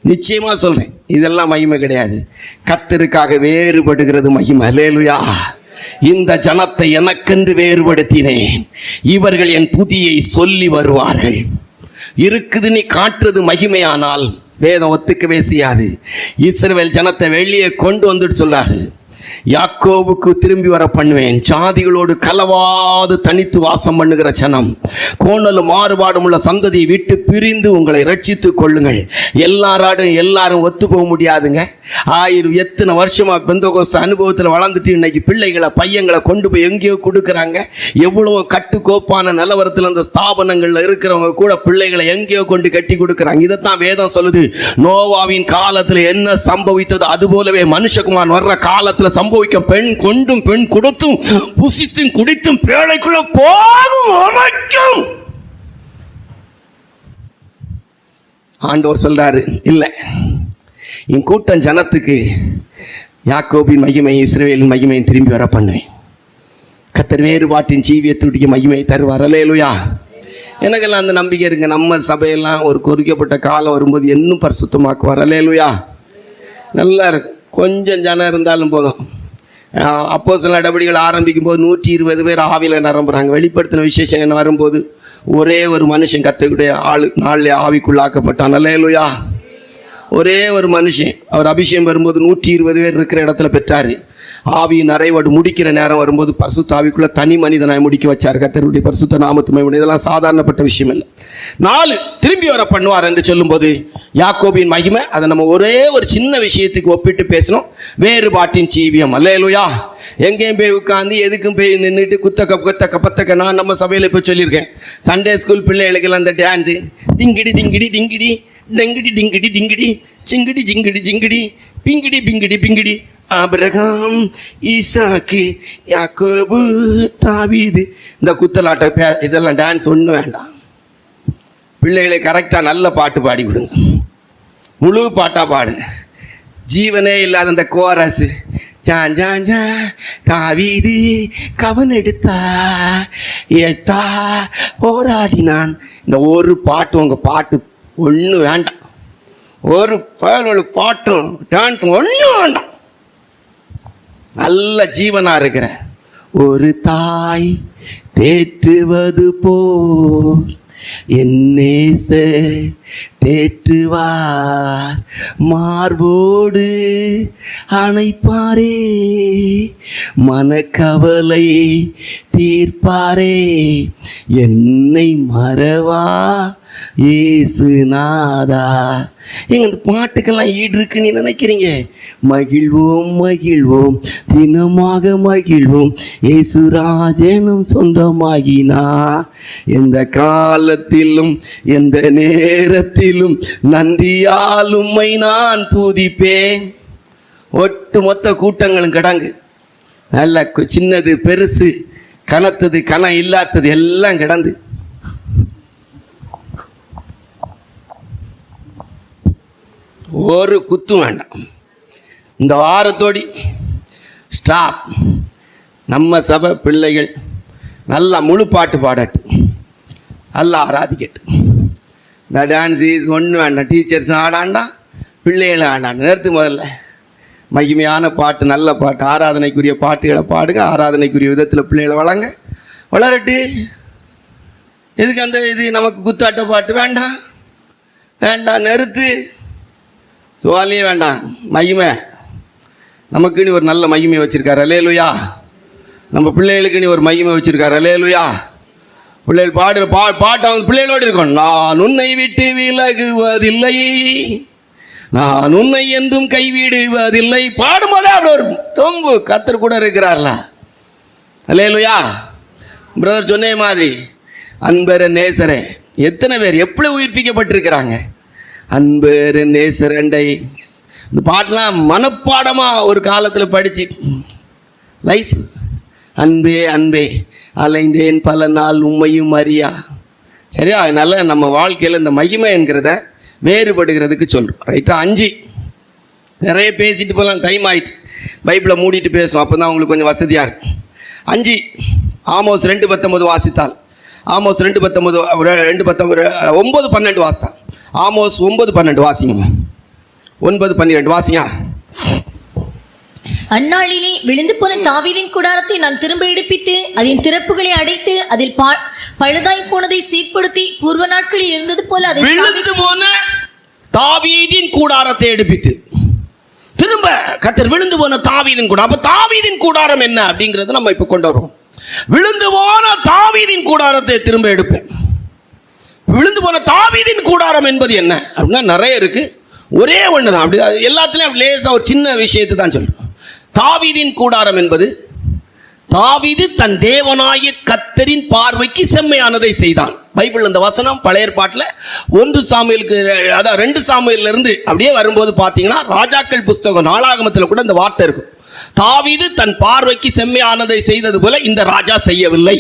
நிச்சயமாக சொல்கிறேன், இதெல்லாம் மகிமை கிடையாது. கர்த்தருக்காக வேறுபடுகிறது மகிமை. அல்லேலூயா. இந்த ஜனத்தை எனக்கென்று வேறுபடுத்தினேன், இவர்கள் என் துதியை சொல்லி வருவார்கள். இருக்குது நீ காட்டுறது மகிமையானால் வேதம் ஒத்துக்கவே செய்யாது. இஸ்ரவேல் ஜனத்தை வெளியே கொண்டு வந்துட்டு சொல்றாரு, யாக்கோவுக்கு திரும்பி வர பண்ணுவேன். ஜாதிகளோடு கலவாது தனித்து வாசம் பண்ணுகிற ஜனம், கோணலும் மாறுபாடும் உள்ள சந்ததியை விட்டு பிரிந்து உங்களை ரட்சித்துக் கொள்ளுங்கள். எல்லாரும் ஒத்து போக முடியாதுங்க. எத்தனை வருஷமா பெந்தகோஸ்த அனுபவத்தில் வளர்ந்துட்டு இன்னைக்கு பிள்ளைகளை பையங்களை கொண்டு போய் எங்கேயோ கொடுக்குறாங்க. எவ்வளவோ கட்டுக்கோப்பான நிலவரத்தில் அந்த ஸ்தாபனங்கள்ல இருக்கிறவங்க கூட பிள்ளைகளை எங்கேயோ கொண்டு கட்டி கொடுக்குறாங்க. இதைத்தான் வேதம் சொல்லுது. நோவாவின் காலத்தில் என்ன சம்பவித்தது அதுபோலவே மனுஷகுமார் வர்ற காலத்தில் சம்பவிக்கும். பெண் கொண்டும் பெண் கொடுத்தும் புசித்தும் குடித்தும் பேழைக்குள்ள போகும் வரைக்கும் ஆண்டவர் சொல்றாரு, இல்லை என் கூட்டம் ஜனத்துக்கு யாக்கோபின் மகிமை இஸ்ரவேலின் மகிமையை திரும்பி வர பண்ணுவேன். கர்த்தர் வேறுபாட்டின் ஜீவியத்துடைய மகிமையை தருவார். அல்லேலூயா. எனக்கெல்லாம் அந்த நம்பிக்கை இருங்க. நம்ம சபையெல்லாம் ஒரு குறிக்கப்பட்ட காலம் வரும்போது இன்னும் பரிசுத்தமாக்குவார். அல்லேலூயா. நல்லா இருக்கும். கொஞ்சம் ஜனம் இருந்தாலும் போதும். அப்போஸ்தலர் நடவடிக்கைகள் ஆரம்பிக்கும் போது 120 பேர் ஆவியில் நிரம்புறாங்க. வெளிப்படுத்தின விசேஷம் என்ன வரும்போது ஒரே ஒரு மனுஷன் கர்த்தருடைய நாளில் ஆவிக்குள்ளாக்கப்பட்டான். அல்லேலூயா. ஒரே ஒரு மனுஷன் அவர் அபிஷேகம் வரும்போது 120 பேர் இருக்கிற இடத்துல பெற்றார். ஆவி நிறைவோடு முடிக்கிற நேரம் வரும்போது பரிசுத்த ஆவிக்குள்ள தனி மனிதனாய் முடிக்க வச்சார். கர்த்தருடைய பரிசுத்த நாமத்துமை. இதெல்லாம் சாதாரணப்பட்ட விஷயம் இல்லை. 4 திரும்பி வர பண்ணுவார் என்று சொல்லும்போது யாக்கோபின் மகிமை, அதை நம்ம ஒரே ஒரு சின்ன விஷயத்துக்கு ஒப்பிட்டு பேசணும். வேறுபாட்டின் ஜீவியம். அல்லேலூயா. எங்கேயும் போய் உட்காந்து எதுக்கும் போய் நின்றுட்டு குத்தக்க நான் நம்ம சபையில் இப்போ சொல்லியிருக்கேன். சண்டே ஸ்கூல் பிள்ளைகளுக்கெல்லாம் அந்த டான்ஸு டிங்கிடி டிங்கிடி டிங்கிடி டெங்கிடி டிங்கிடி டிங்கிடி சிங்கிடி ஜிங்கிடி ஜிங்கிடி பிங்கிடி பிங்கிடி பிங்கிடி ஆபிரகாம் ஈசாக்கு யாக்கோபு தாவீது, இந்த குத்தலாட்ட இதெல்லாம் டான்ஸ் ஒன்றும் வேண்டாம். பிள்ளைகளை கரெக்டாக நல்ல பாட்டு பாடி விடுங்க. முழு பாட்டாக பாடுங்க. ஜீவனே இல்லாத அந்த கோரஸு ஜாஞ்சா தாவீது கவன் எடுத்தா ஏத்தா போராடினான், இந்த ஒரு பாட்டு உங்கள் பாட்டு ஒன்றும் வேண்டாம். ஒரு பாட்டும் டான்ஸும் ஒன்றும் வேண்டாம். நல்ல ஜீவனா இருக்கிற ஒரு தாய் தேற்றுவது போல் என்னேச தேற்றுவார், மார்போடு அணைப்பாரே, மனக்கவலை தீர்ப்பாரே, என்னை மறவா இயேசுநாதா. எங்க இந்த பாட்டுக்கெல்லாம் ஈடு இருக்குன்னு நினைக்கிறீங்க? மகிழ்வோம் மகிழ்வோம் தினமாக மகிழ்வோம், இயேசுராஜனும் சொந்தமாகினா. எந்த காலத்திலும் எந்த நேரத்திலும் நன்றியால் உம்மை நான் துதிப்பேன். ஒட்டு மொத்த கூட்டங்களும் கிடங்கு. நல்ல சின்னது பெருசு, கனத்தது கனம் இல்லாதது எல்லாம் கிடந்து ஒரு குத்தும் வேண்டாம். இந்த வாரத்தோடி ஸ்டாப். நம்ம சபை பிள்ளைகள் நல்லா முழு பாட்டு பாடட்டும், நல்லா ஆராதிக்கட்டும். இந்த டான்ஸ் இஸ் ஒன்றும் வேண்டாம். டீச்சர்ஸ் ஆடாண்டா, பிள்ளைகளும் ஆடாண்டா. நிறுத்து. முதல்ல மகிமையான பாட்டு, நல்ல பாட்டு, ஆராதனைக்குரிய பாட்டுகளை பாடுங்க. ஆராதனைக்குரிய விதத்தில் பிள்ளைகளை வளரட்டு. எதுக்கு அந்த இது நமக்கு குத்தாட்ட பாட்டு வேண்டாம் வேண்டாம், நிறுத்து. சுவாலியே வேண்டாம். மகிமை நமக்குன்னு ஒரு நல்ல மகிமை வச்சிருக்காரு. அல்லேலூயா. நம்ம பிள்ளைகளுக்கு நீ ஒரு மகிமை வச்சிருக்காரு. அல்லேலூயா. பிள்ளைகள் பாடுற பாட்டை வந்து பிள்ளைகளோடு இருக்கணும். நான் உன்னை விட்டு விலகுவதில்லை, நான் உன்னை என்றும் கைவிடுவதில்லை. பாடும்போதே அப்படி ஒரு தொங்கு. கர்த்தர் கூட இருக்கிறார்ல. அல்லேலூயா. பிரதர் சொன்ன மாதிரி அன்பர நேசரே, எத்தனை பேர் எப்படி உயிர்ப்பிக்கப்பட்டிருக்கிறாங்க. அன்பர் நேசரண்டை, இந்த பாட்டெலாம் மனப்பாடமாக ஒரு காலத்தில் படித்து லைஃப். அன்பே அன்பே அலைந்தேன் பல நாள் உம்மையும் அறியா. சரியா? அதனால் நம்ம வாழ்க்கையில் இந்த மகிமை என்கிறத வேறுபடுகிறதுக்கு சொல்கிறோம். ரைட்டா? 5 நிறைய பேசிட்டு போகலாம், டைம் ஆகிட்டு. பைபிளை மூடிட்டு பேசுவோம், அப்போ தான் உங்களுக்கு கொஞ்சம் வசதியாக இருக்கும். 5 ஆமோஸ் 2:19 வாசித்தால், ஆமோஸ் 2:19 9:12 வாசித்தான். ஆமோஸ் 9:12 வாசிங்க. 9:12 வாசிங்க. அந்நாளிலே விழுந்து போன தாவீதின் கூடாரத்தை நான் திரும்ப எடுப்பித்து அதன் திறப்புகளை அடைத்து அதில் பழுதாய் போனதை சீர்படுத்தி பூர்வ நாட்களில் இருந்தது போல அதை விழுந்து போன தாவீதின் கூடாரத்தை எடுப்பித்து திரும்ப கர்த்தர் விழுந்து போன தாவீதின் கூடாரம். அப்ப தாவீதின் கூடாரம் என்ன அப்படிங்கறத நம்ம இப்ப கொண்டு வரோம். விழுந்து போன தாவீதின் கூடாரத்தை திரும்ப எடுப்பேன். விழுந்து போன தாவீதின் கூடாரம் என்பது என்ன அப்படின்னா நிறைய இருக்கு. ஒரே ஒன்று தான். அப்படி எல்லாத்துலயும் லேசா ஒரு சின்ன விஷயத்தை தான் சொல்றோம். தாவீதின் கூடாரம் என்பது தாவீது தன் தேவனாய கர்த்தரின் பார்வைக்கு செம்மையானதை செய்தான். பைபிள் அந்த வசனம் பழைய ஏற்பாட்டில் 1 சாமுவேலுக்கு, அதான் 2 சாமுவேல்ல இருந்து அப்படியே வரும்போது பார்த்தீங்கன்னா ராஜாக்கள் புஸ்தகம் 4ஆகமத்தில் கூட இந்த வார்த்தை இருக்கும். தாவீது தன் பார்வைக்கு செம்மையானதை செய்தது போல இந்த ராஜா செய்யவில்லை.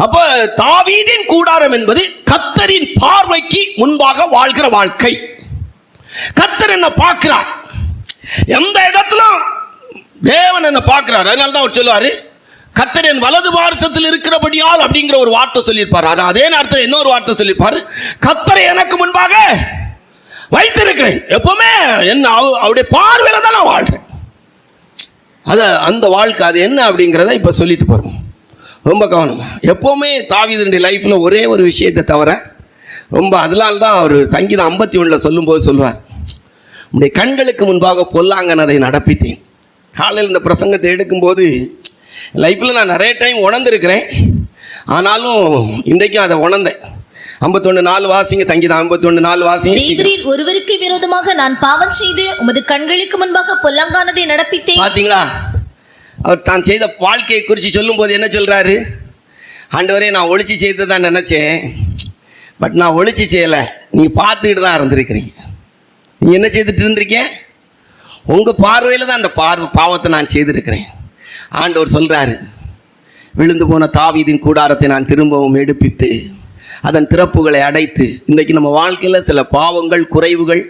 அப்ப தாவீதின் கூடாரம் என்பது கர்த்தரின் பார்வைக்கு முன்பாக வாழ்கிற வாழ்க்கை. கர்த்தர் என்ன பார்க்கிறார், எந்த இடத்துல தேவன் என்ன பார்க்கிறார். அதனால தான் அவர் சொல்லுவாரு, கர்த்தர் என் வலது பார்சத்தில் இருக்கிறபடியால் அப்படிங்கிற ஒரு வார்த்தை சொல்லியிருப்பார். ஆனா அதே நேரத்தில் இன்னொரு வார்த்தை சொல்லியிருப்பாரு, கர்த்தரை எனக்கு முன்பாக வைத்திருக்கிறேன். எப்பவுமே என்ன அவருடைய பார்வையில தான் நான் வாழ்றேன். அந்த வாழ்க்கை அது என்ன அப்படிங்கிறத இப்ப சொல்லிட்டு போறோம். ரொம்ப கவனம். எப்பவுமே தாவீதுடைய லைஃப்ல ஒரே ஒரு விஷயத்தை தவிர ரொம்ப அதனால தான் அவர் சங்கீதம் 51 சொல்லும்போது சொல்லுவார், உடைய கண்களுக்கு முன்பாக பொல்லாங்கனதை நடப்பித்தேன். காலையில் இந்த பிரசங்கத்தை எடுக்கும்போது லைஃப்பில் நான் நிறைய டைம் உணர்ந்திருக்கிறேன், ஆனாலும் இன்றைக்கும் அதை உணர்ந்தேன். 51:4 வாசிங்க, சங்கீதம் 51:4 வாசிங்க. தேவரீர் ஒருவருக்கு விரோதமாக நான் பாவம் செய்து உமது கண்களுக்கு முன்பாக பொல்லாங்கானதை நடப்பித்தேன். பார்த்தீங்களா, அவர் தான் செய்த வாழ்க்கையை குறித்து சொல்லும்போது என்ன சொல்றாரு, ஆண்டவரே நான் ஒளிச்சு செய்ததான் நினைச்சேன், பட் நான் ஒளிச்சு செய்யலை, நீங்கள் பார்த்துக்கிட்டு தான் இருந்திருக்கிறீங்க. நீங்கள் என்ன செய்துட்டு இருந்திருக்கீங்க, உங்கள் பார்வையில் தான் அந்த பாவத்தை நான் செய்திருக்கிறேன். ஆண்டவர் சொல்கிறாரு, விழுந்து போன தாவீதின் கூடாரத்தை நான் திரும்பவும் எடுப்பித்து அதன் திறப்புகளை அடைத்து. இன்றைக்கு நம்ம வாழ்க்கையில் சில பாவங்கள், குறைவுகள்,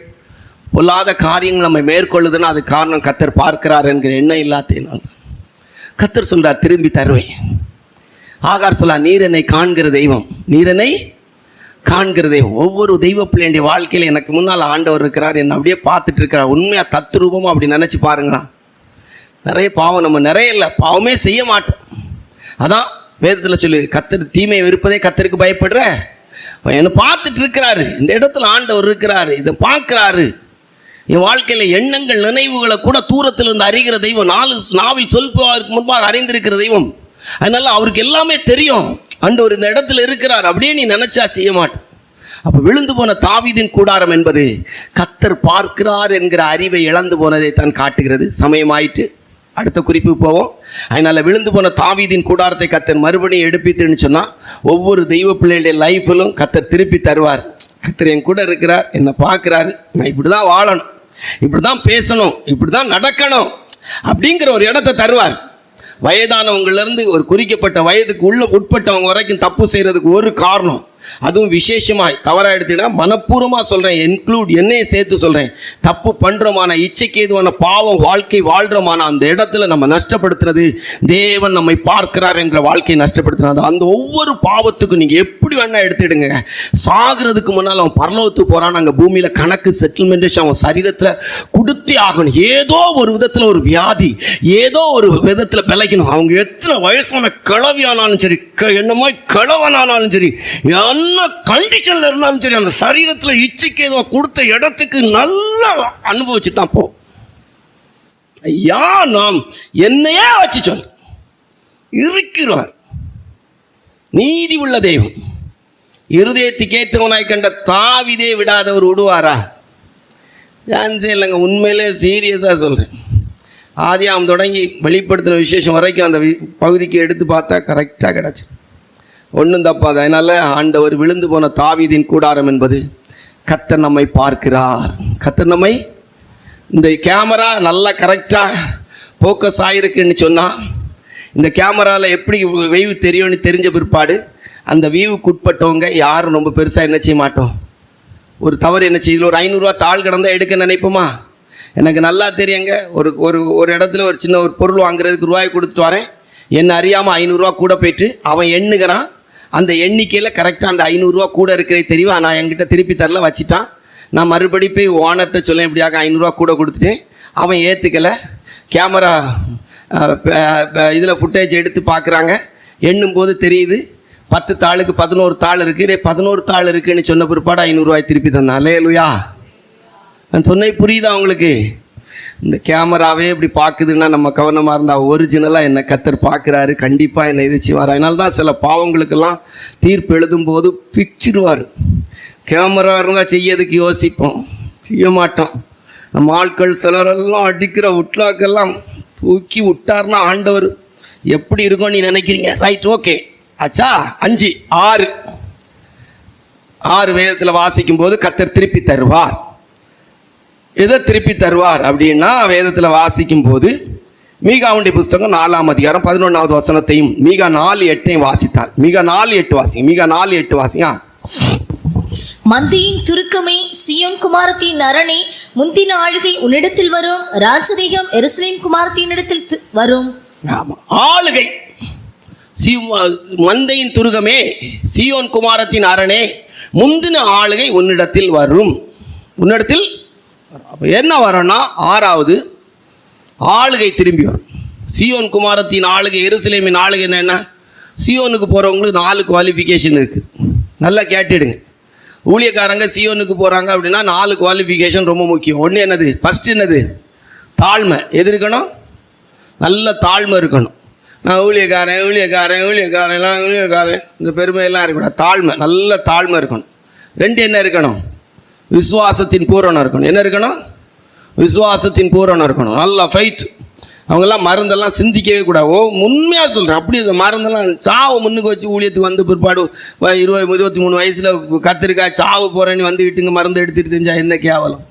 பொல்லாத காரியங்கள் நம்ம மேற்கொள்ளுதுன்னா அது காரணம் கர்த்தர் பார்க்கிறார் என்கிற எண்ணம் இல்லாதனால் தான். கர்த்தர் சொல்கிறார், திரும்பி தருவேன். ஆகார் சொல்ல, நீர் என்னை காண்கிற தெய்வம், நீர் என்னை காண்கிற தெய்வம். ஒவ்வொரு தெய்வ பிள்ளைய வாழ்க்கையில் எனக்கு முன்னால் ஆண்டவர் இருக்கிறார், என்னை அப்படியே பார்த்துட்டு இருக்கிறார். உண்மையாக தத்ரூபமாக அப்படி நினச்சி பாருங்களா. நிறைய பாவம் நம்ம நிறைய இல்லை, பாவமே செய்ய மாட்டோம். அதான் வேதத்தில் சொல்லு, கர்த்தர் தீமையை வெறுப்பதே கர்த்தருக்கு பயப்படுற. என்னை பார்த்துட்டு இருக்கிறாரு, இந்த இடத்துல ஆண்டவர் இருக்கிறாரு, இதை பார்க்குறாரு. என் வாழ்க்கையில் எண்ணங்கள், நினைவுகளை கூட தூரத்தில் இருந்து அறிகிற தெய்வம், நாவில் சொல்பவருக்கு முன்பாக அறிந்திருக்கிற தெய்வம். அதனால அவருக்கு எல்லாமே தெரியும். ஆண்டவர் இந்த இடத்துல இருக்கிறார், அப்படியே நீ நினைச்சா செய்ய மாட்டேன். அப்போ விழுந்து போன தாவீதின் கூடாரம் என்பது கர்த்தர் பார்க்கிறார் என்கிற அறிவை இழந்து போனதை தான் காட்டுகிறது. சமயமாயிட்டு அடுத்த குறிப்பு போவோம். அதனால் விழுந்து போன தாவீதின் கூடாரத்தை கர்த்தர் மறுபடியும் எடுப்பித்துன்னு சொன்னால் ஒவ்வொரு தெய்வ பிள்ளைகளுடைய லைஃப்பிலும் கர்த்தர் திருப்பி தருவார். கர்த்தர் என் கூட இருக்கிறார், என்னை பார்க்குறாரு, நான் இப்படி தான் வாழணும், இப்படி தான் பேசணும், இப்படி தான் நடக்கணும் அப்படிங்கிற ஒரு இடத்தை தருவார். வயதானவங்களிலிருந்து ஒரு குறிக்கப்பட்ட வயதுக்கு உட்பட்டவங்க வரைக்கும் தப்பு செய்கிறதுக்கு ஒரு காரணம், அதுவும் விசேஷமாய் தவறாக எடுத்துக்கிட்டா மனப்பூர்வமாக சொல்கிறேன், இன்க்ளூட் என்னையும் சேர்த்து சொல்கிறேன், தப்பு பண்ணுறோமான, இச்சைக்கு ஏதுவான பாவம் வாழ்க்கை வாழ்கிறோமான அந்த இடத்துல நம்ம நஷ்டப்படுத்துறது, தேவன் நம்மை பார்க்கிறார் என்ற வாழ்க்கையை நஷ்டப்படுத்துறது. அந்த ஒவ்வொரு பாவத்துக்கும் நீங்கள் எப்படி வேணால் எடுத்துடுங்க, சாகிறதுக்கு முன்னால் அவன் பரலோகத்துக்கு போகிறான், அங்கே பூமியில் கணக்கு செட்டில்மெண்டேஷன் அவன் சரீரத்தில் கொடுத்தே ஆகணும். ஏதோ ஒரு விதத்தில் ஒரு வியாதி, ஏதோ ஒரு விதத்தில் பிழைக்கணும். அவங்க எத்தனை வயசான கிழவியானாலும் சரி, என்னமோ கிழவனானாலும் சரி, என்ன கண்டிஷன்ல இருந்தாலும் சரி, அந்த சரீரத்தில் இச்சைக்கு ஏதோ கொடுத்த இடத்துக்கு நல்லா அனுபவிச்சுட்டான் போ. ஐயா நாம் என்னையே வச்சு சொல் இருக்கிறார். நீதி உள்ள தெய்வம், இருதயத்துக்கு ஏற்றவனாய் கண்ட தாவீதை விடாதவர் விடுவாரா? சான்ஸே இல்லைங்க. உண்மையிலே சீரியஸாக சொல்கிறேன். ஆதியாகமம் தொடங்கி வெளிப்படுத்தின விசேஷம் வரைக்கும் அந்த பகுதிக்கு எடுத்து பார்த்தா கரெக்டாக கிடச்சி, ஒன்றும் தப்பாது. அதனால் ஆண்டவர் விழுந்து போன தாவீதின் கூடாரம் என்பது கர்த்தர் நம்மை பார்க்கிறார். கர்த்தர் நம்மை, இந்த கேமரா நல்லா கரெக்டாக ஃபோக்கஸ் ஆகிருக்குன்னு சொன்னால், இந்த கேமராவில் எப்படி வெய்வு தெரியும்னு தெரிஞ்ச பிற்பாடு அந்த வியூவுக்கு உட்பட்டவங்க யாரும் ரொம்ப பெருசாக என்ன செய்ய மாட்டோம். ஒரு தவறு என்ன செய்யுது, ஒரு 500 ரூபா தாள் கிடந்தால் எடுக்க நினைப்போமா? எனக்கு நல்லா தெரியுங்க, ஒரு இடத்துல ஒரு சின்ன ஒரு பொருள் வாங்குறதுக்கு ரூபாய் கொடுத்துட்டு வரேன், என்ன அறியாமல் 500 ரூபா கூட போயிட்டு அவன் எண்ணுகிறான். அந்த எண்ணிக்கையில் கரெக்டாக அந்த 500 ரூபா கூட இருக்கிறது தெரியும், நான் என்கிட்ட திருப்பி தரல வச்சிட்டான். நான் மறுபடி போய் ஓனர்கிட்ட சொல்ல, இப்படியாக 500 ரூபா கூட கொடுத்துட்டேன். அவன் ஏற்றுக்கலை. கேமரா இதில் ஃபுட்டேஜ் எடுத்து பார்க்குறாங்க, எண்ணும் போது தெரியுது 10 தாளுக்கு 11 தாள் இருக்குது. 11 தாள் இருக்குதுன்னு சொன்ன பிற்பாடு 500 ரூபாய் திருப்பி தந்தான். அல்லேலூயா. நான் சொன்னேன், புரியுதா உங்களுக்கு? இந்த கேமராவே இப்படி பார்க்குதுன்னா நம்ம கவனமாக இருந்தால் ஒரிஜினலாக என்னை கர்த்தர் பார்க்குறாரு, கண்டிப்பாக என்னை எதிர்ச்சிவார். அதனால தான் சில பாவங்களுக்கெல்லாம் தீர்ப்பு எழுதும்போது பிச்சிடுவார். கேமரா இருந்தால் செய்யறதுக்கு யோசிப்போம், செய்ய மாட்டோம். நம்ம ஆட்கள் சிலரெல்லாம் அடிக்கிற உட்லாக்கெல்லாம் தூக்கி விட்டார்னா ஆண்டவர் எப்படி இருக்கும் நீ நினைக்கிறீங்க? ரைட், ஓகே, ஆச்சா. 5, 6 வேதத்தில் வாசிக்கும் போது கர்த்தர் திருப்பி தருவார். எதை திருப்பி தருவார் அப்படின்னா, வேதத்தில் வாசிக்கும் போது மீகாவுடைய புஸ்தகம் 4ஆம் அதிகாரம் 11வது வசனத்தையும் மீகா 4:8 வாசித்தார். மீகா 4:8 வாசிங்க. மீகா 4:8 வாசிங்க. மந்தியின் துருக்கமே, சியோன் குமாரத்தின் அரணே, முந்தின ஆளுகை உன்னிடத்தில் வரும், ராஜதேகம் எருசலேம் குமாரத்தினிடத்தில் வரும். ஆமா, ஆளுகை மந்தையின் துருகமே, சீயோன் குமாரத்தின் அரணே, முந்தின ஆளுகை உன்னிடத்தில் வரும். உன்னிடத்தில் அப்போ என்ன வரும்னா, ஆறாவது ஆளுகை திரும்பி வரும். சீயோன் குமாரத்தின் ஆளுகை, எருசலேமின் ஆளுகை என்ன? சீயோனுக்கு போகிறவங்களுக்கு 4 குவாலிஃபிகேஷன் இருக்குது. நல்லா கேட்டுடுங்க. ஊழியக்காரங்க சீயோனுக்கு போகிறாங்க அப்படின்னா 4 குவாலிஃபிகேஷன் ரொம்ப முக்கியம். ஒன்று என்னது? ஃபஸ்ட்டு என்னது? தாழ்மை. எது இருக்கணும்? நல்ல தாழ்மை இருக்கணும். நான் ஊழியக்காரன் இந்த பெருமையெல்லாம் இருக்கக்கூடாது. தாழ்மை, நல்ல தாழ்மை இருக்கணும். 2 என்ன இருக்கணும்? விசுவாசத்தின் பூரணம் இருக்கணும். என்ன இருக்கணும்? விசுவாசத்தின் பூரணம் இருக்கணும். நல்லா ஃபைட். அவங்கெல்லாம் மருந்தெல்லாம் சிந்திக்கவே கூடாது. உண்மையாக சொல்கிறேன். அப்படி மருந்தெல்லாம் சாவு முன்னுக்கு வச்சு ஊழியத்துக்கு வந்து பிற்பாடு 23 வயசில் கத்திரிக்காய் சாவு போகிறேன்னு வந்துக்கிட்டுங்க மருந்து எடுத்துகிட்டு தெரிஞ்சா என்ன கேவலம்.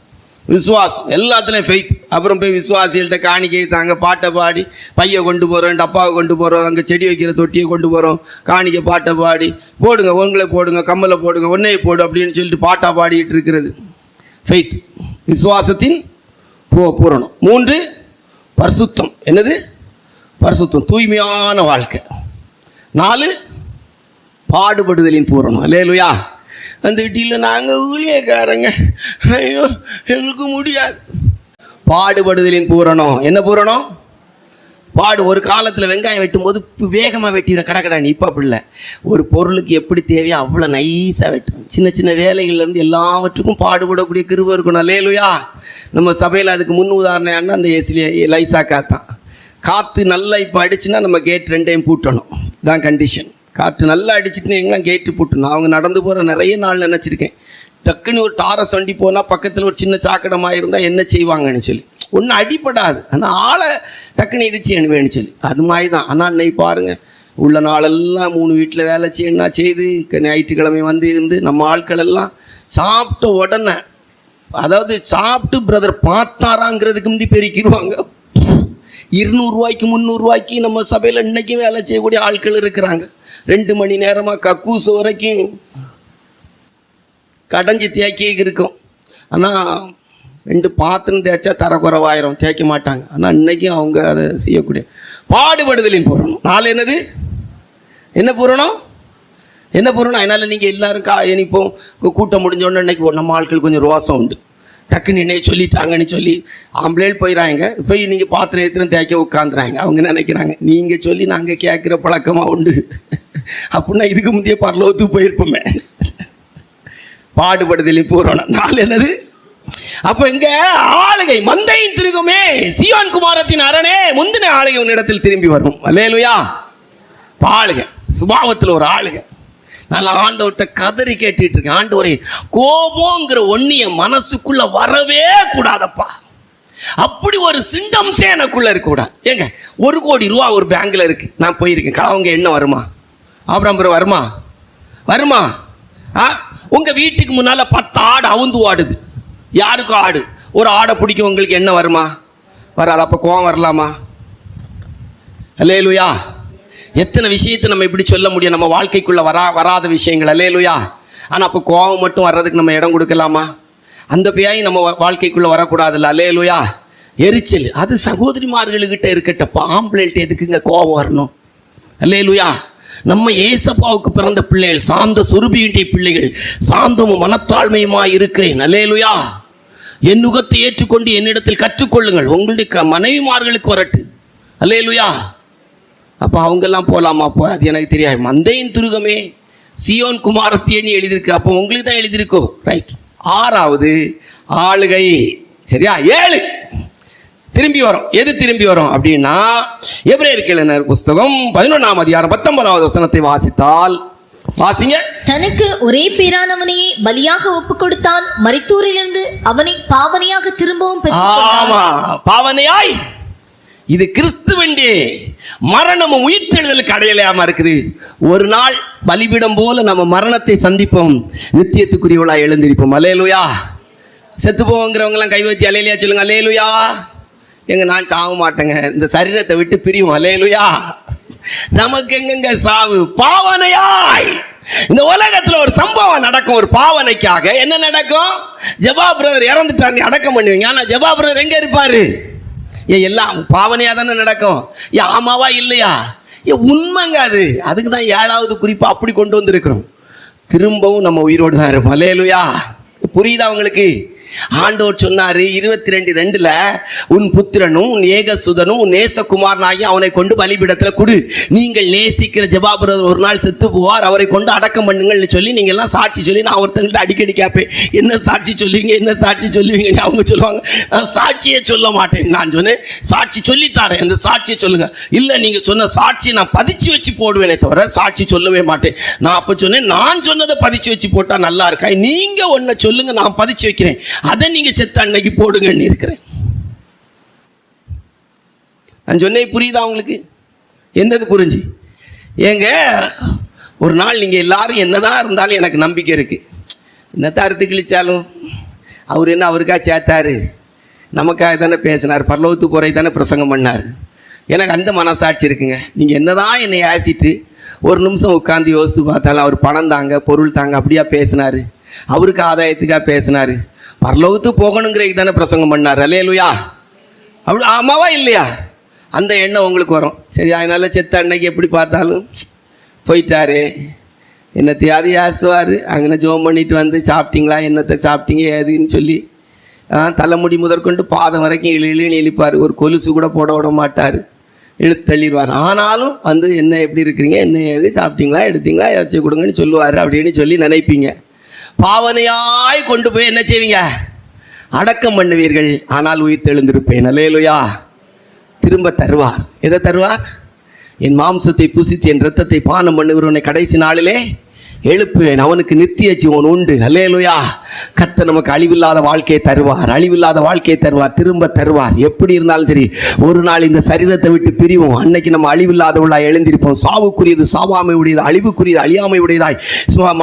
விசுவாசம் எல்லாத்துலேயும் ஃபெய்த். அப்புறம் போய் விசுவாசிகள்கிட்ட காணிக்கை தாங்க, பாட்டை பாடி, பையை கொண்டு போகிறோம், டப்பாவை கொண்டு போகிறோம், அங்கே செடி வைக்கிற தொட்டியை கொண்டு போகிறோம், காணிக்கை பாட்டை பாடி போடுங்க, உங்களை போடுங்க, கம்மலை போடுங்க, ஒன்றையை போடு அப்படின்னு சொல்லிட்டு பாட்டா பாடிட்டு இருக்கிறது ஃபெய்த். விசுவாசத்தின் பூரணம். 3 பரிசுத்தம். என்னது? பரிசுத்தம், தூய்மையான வாழ்க்கை. 4 பாடுபடுதலின் பூரணம். அல்லேலூயா. வந்துக்கிட்டு இல்லை நாங்கள் ஊழியக்காரங்க, ஐயோ எங்களுக்கு முடியாது. பாடுபடுதலின் பூரணம். என்ன பூரணம்? ஒரு காலத்தில் வெங்காயம் வெட்டும் போது வேகமாக வெட்டிடும் கடக்கடான்னு. இப்போ அப்படி இல்லை. ஒரு பொருளுக்கு எப்படி தேவையோ அவ்வளோ நைஸாக வெட்டும். சின்ன சின்ன வேலைகள்லேருந்து எல்லாவற்றுக்கும் பாடுபடக்கூடிய கிருபை இருக்கணும். அல்லேலூயா. நம்ம சபையில் அதுக்கு முன் உதாரணம்னா அந்த லைசா காத்தான். காற்று நல்லா இப்போ அடிச்சுன்னா நம்ம கேட் 2 டைம் பூட்டணும். தான் கண்டிஷன். காற்று நல்லா அடிச்சுட்டுனா கேட்டு பூட்டணும். அவங்க நடந்து போகிற நிறைய நாள் நினச்சிருக்கேன். டக்குன்னு ஒரு டாரஸ் வண்டி போனால் பக்கத்தில் ஒரு சின்ன சாக்கடமாக இருந்தால் என்ன செய்வாங்கன்னு சொல்லி ஒன்றும் அடிப்படாது. ஆனால் ஆளை டக்குன்னு இது செய்யணும்னு சொல்லி அது மாதிரி தான். ஆனால் இன்னைக்கு பாருங்கள், உள்ள நாளெல்லாம் 3 வீட்டில் வேலை செய்யணும்னா செய்து ஞாயிற்றுக்கிழமை வந்து இருந்து நம்ம ஆட்கள் எல்லாம் சாப்பிட்ட உடனே, அதாவது சாப்பிட்டு பிரதர் பார்த்தாராங்கிறதுக்கு முந்தி பெருக்கிடுவாங்க. 200 ரூபாய்க்கு 300 ரூபாய்க்கு நம்ம சபையில் இன்றைக்கும் வேலை செய்யக்கூடிய ஆட்கள் இருக்கிறாங்க. 2 மணி நேரமாக கக்கூசு வரைக்கும் கடைஞ்சி தேக்கி இருக்கும். ஆனால் 2 பாத்திரம் தேய்ச்சா தரக்குறவாயிரம் தேய்க்க மாட்டாங்க. ஆனால் இன்றைக்கும் அவங்க அதை செய்யக்கூடிய பாடுபடுதலின் பூரணம். 4 என்னது? என்ன பூரணம்? என்ன பூரணம்? அதனால் நீங்கள் எல்லோரும் இனிப்போம் கூட்டம் முடிஞ்சோடனே இன்றைக்கி நம்ம ஆட்கள் கொஞ்சம் ரோசம் உண்டு. டக்குன்னு என்னைய சொல்லிட்டாங்கன்னு சொல்லி ஆம்பளேல் போயிடறாங்க. போய் நீங்கள் பாத்திரம் எடுத்துன்னு தேய்க்க உட்காந்துறாங்க. அவங்க நினைக்கிறாங்க நீங்கள் சொல்லி நாங்கள் கேட்குற பழக்கமாக உண்டு அப்படின்னா இதுக்கு முந்தைய பரலோகத்துக்கு போயிருப்போமே. பாடுபடுதலின் பூரணம். 4 என்னது? அப்போ இங்க ஆளுகை, மந்தையின் திருகுமே, சீயோன் குமாரத்தின் அரணே, முந்தின ஆளுகை உன்னிடத்தில் திரும்பி வரும். அல்லேலூயா. ஆளுகை சுபாவத்தில் ஒரு ஆளுகை. நல்ல ஆண்டவர்கிட்ட கதறி கேட்டுட்டு இருக்கேன். ஆண்டவரே, கோபங்கிற ஒன்னிய மனசுக்குள்ள வரவே கூடாதப்பா. அப்படி ஒரு சிண்டம்ஸே எனக்குள்ள இருக்கக்கூடாது. ஏங்க 1 கோடி ரூபா ஒரு பேங்க்ல இருக்கு, நான் போயிருக்கேன். அவங்க என்ன வருமா? ஆபிரகாம் வருமா? வருமா? உங்க வீட்டுக்கு முன்னால 10 ஆடு அவுந்து ஆடுது. யாருக்கும் ஆடு, ஒரு ஆடை பிடிக்கும், உங்களுக்கு என்ன வருமா? வராது. அப்போ கோவம் வரலாமா? அல்லேலூயா. எத்தனை விஷயத்தை நம்ம இப்படி சொல்ல முடியும், நம்ம வாழ்க்கைக்குள்ள வராத விஷயங்கள். அல்லேலூயா. ஆனால் அப்போ கோவம் மட்டும் வர்றதுக்கு நம்ம இடம் கொடுக்கலாமா? அந்த பேய் நம்ம வாழ்க்கைக்குள்ள வரக்கூடாதுல்ல. அல்லேலூயா. எரிச்சல் அது சகோதரிமார்களுக்கிட்ட இருக்கட்டப்பா. ஆம்பளைகிட்ட எதுக்குங்க கோவம் வரணும்? அல்லேலூயா. நம்ம ஏசப்பாவுக்கு பிறந்த பிள்ளைகள், சாந்த சுரூபியினுடைய பிள்ளைகள், சாந்தமும் மனத்தாழ்மையுமா இருக்கிறேன். அல்லேலூயா. என் நுகத்தை ஏற்றுக்கொண்டு என்னிடத்தில் கற்றுக்கொள்ளுங்கள், உங்களுடைய மனைவிமார்களுக்கு வரட்டு. அல்லேலூயா. அப்போ அவங்கெல்லாம் போகலாமா? அப்போ அது எனக்கு தெரியாது. மந்தையின் துருகமே, சீயோன் குமாரத்தியன்னு எழுதியிருக்கு. அப்போ உங்களுக்கு தான் எழுதியிருக்கோ. ரைட். 6வது ஆளுகை. சரியா? 7 திரும்பி வரும். எது திரும்பி வரும் அப்படின்னா, எபிரேயருக்கு எழுதின புஸ்தகம் 11ஆம் அதிகாரம் 19வது வசனத்தை வாசித்தால், வாசிங்க. தனக்கு ஒரே பேரானவனையே பலியாக ஒப்பு கொடுத்தான், மரித்தோரிலிருந்து அவனை பாவனையாக திரும்பவும் பெற்றான். ஆமா, பாவனையாய். இது கிறிஸ்துவண்டே மரணமும் உயிர்த்தெழுதலுக்கு அடையாளமா இருக்குது. ஒரு நாள் பலிபீடம் போல நம்ம மரணத்தை சந்திப்போம், நித்தியத்துக்குரியவளா எழுந்திருப்போம். அல்லேலூயா. செத்து போங்கிறவங்க எல்லாம் கை வைத்து அல்லேலூயா சொல்லுங்க. அல்லேலூயா. எங்க நான் சாக மாட்டேங்க, இந்த சரீரத்தை விட்டு பிரியும். அல்லேலூயா. நமக்கு எங்கெங்க சாவு? பாவனையாய். இந்த உலகத்துல ஒரு சம்பவம் நடக்கும், ஒரு பாவனைக்காக. என்ன நடக்கும்? ஜெபா பிரதர் இறந்துட்டார், நீ அடக்கம் பண்ணுவீங்க. ஆனா ஜெபா பிரதர் எங்க இருப்பாரு? எல்லாம் பாவனையா தானே நடக்கும். ஆமாவா இல்லையா? உண்மைங்க அது. அதுக்கு தான் 7வது குறிப்பா அப்படி கொண்டு வந்திருக்கிறோம். திரும்பவும் நம்ம உயிரோடு தான் இருப்போம். அல்லேலூயா. புரியுதா உங்களுக்கு? ஆண்டவர் சொன்னாரு 22:2 உன் புத்திரனும் உன் ஏகசுதனும் உன் நேசகுமாரனாகி அவனை கொண்டு பலிபீடத்துல கொடு. நீங்கள் நேசிக்கிற ஜெபாபுரர் ஒரு நாள் செத்து போவார், அவரை கொண்டு அடக்கம் பண்ணுங்கள்னு சொல்லி நீங்க எல்லாம் சாட்சி சொல்லி, நான் ஒருத்தங்கள்ட்ட அடிக்கடி கேட்பேன், என்ன சாட்சி சொல்லுவீங்க, என்ன சாட்சி சொல்லுவீங்கன்னு. அவங்க சொல்லுவாங்க, நான் சாட்சியே சொல்ல மாட்டேன். நான் சொன்னேன், சாட்சி சொல்லித்தாரேன், அந்த சாட்சியை சொல்லுங்க. இல்லை, நீங்க சொன்ன சாட்சியை நான் பதிச்சு வச்சு போடுவேனே தவிர சாட்சி சொல்லவே மாட்டேன். நான் அப்ப சொன்னேன், நான் சொன்னதை பதிச்சு வச்சு போட்டா நல்லா இருக்கா, நீங்க ஒன்ன சொல்லுங்க, நான் பதிச்சு வைக்கிறேன், அதை நீங்க செத்த அன்னைக்கு போடுங்கன்னு இருக்கிறேன். நான் சொன்னேன், புரியுதா உங்களுக்கு? என்னது புரிஞ்சு? ஏங்க, ஒரு நாள் நீங்க எல்லாரும் என்னதான் இருந்தாலும் எனக்கு நம்பிக்கை இருக்கு, என்னத்தான் அறுத்து கிழிச்சாலும் அவர் என்ன அவருக்கா சேர்த்தாரு, நமக்காக தானே பேசினார், பரலோகத்துக்கு போறதை தானே பிரசங்கம் பண்ணார். எனக்கு அந்த மனசாட்சி இருக்குங்க. நீங்கள் என்னதான் என்னை ஆசிட்டு ஒரு நிமிஷம் உட்காந்து யோசித்து பார்த்தாலும் அவர் பணம் தாங்க பொருள் தாங்க அப்படியா பேசினார், அவருக்கு ஆதாயத்துக்காக பேசினார், பரலோகத்துக்கு போகணுங்கிறதுக்கு தானே பிரசங்கம் பண்ணார். அல்லேலூயா. அப்படி ஆமாவா இல்லையா? அந்த எண்ணம் உங்களுக்கு வரும். சரி, அதனால செத்த அன்னைக்கு எப்படி பார்த்தாலும் போயிட்டாரு, என்னத்தையாவது யாசுவார், அங்கே ஜோம் பண்ணிட்டு வந்து சாப்பிட்டீங்களா, என்னத்தை சாப்பிட்டீங்க ஏதுன்னு சொல்லி தலைமுடி முதற்கொண்டு பாதம் வரைக்கும் இழுன்னு இழுப்பார், ஒரு கொலுசு கூட போட விட மாட்டார், இழுத்து தள்ளிடுவார். ஆனாலும் வந்து என்ன எப்படி இருக்கிறீங்க, என்ன ஏது சாப்பிட்டீங்களா, எடுத்தீங்களா, ஏதாச்சும் கொடுங்கன்னு சொல்லுவார் அப்படின்னு சொல்லி நினைப்பீங்க. பாவனையாய் கொண்டு போய் என்ன செய்வீங்க, அடக்கம் பண்ணுவீர்கள். ஆனால் உயிர் தெழுந்திருப்பேன். அல்லேலூயா. திரும்ப தருவார். எதை தருவார்? என் மாம்சத்தை புசித்து என் இரத்தத்தை பானம் பண்ணுகிறவனை கடைசி நாளிலே எழுப்புவேன், அவனுக்கு நித்திய ஜீவன் உண்டு. அல்லேலூயா. கர்த்தர் நமக்கு அழிவில்லாத வாழ்க்கையை தருவார், அழிவில்லாத வாழ்க்கையை தருவார், திரும்ப தருவார். எப்படி இருந்தாலும் சரி, ஒரு நாள் இந்த சரீரத்தை விட்டு பிரிவோம், அன்னைக்கு நம்ம அழிவில்லாதவளாய் எழுந்திருப்போம். சாவுக்குரியது சாவாமை உடையது, அழிவுக்குரியது அழியாமை உடையதாய்,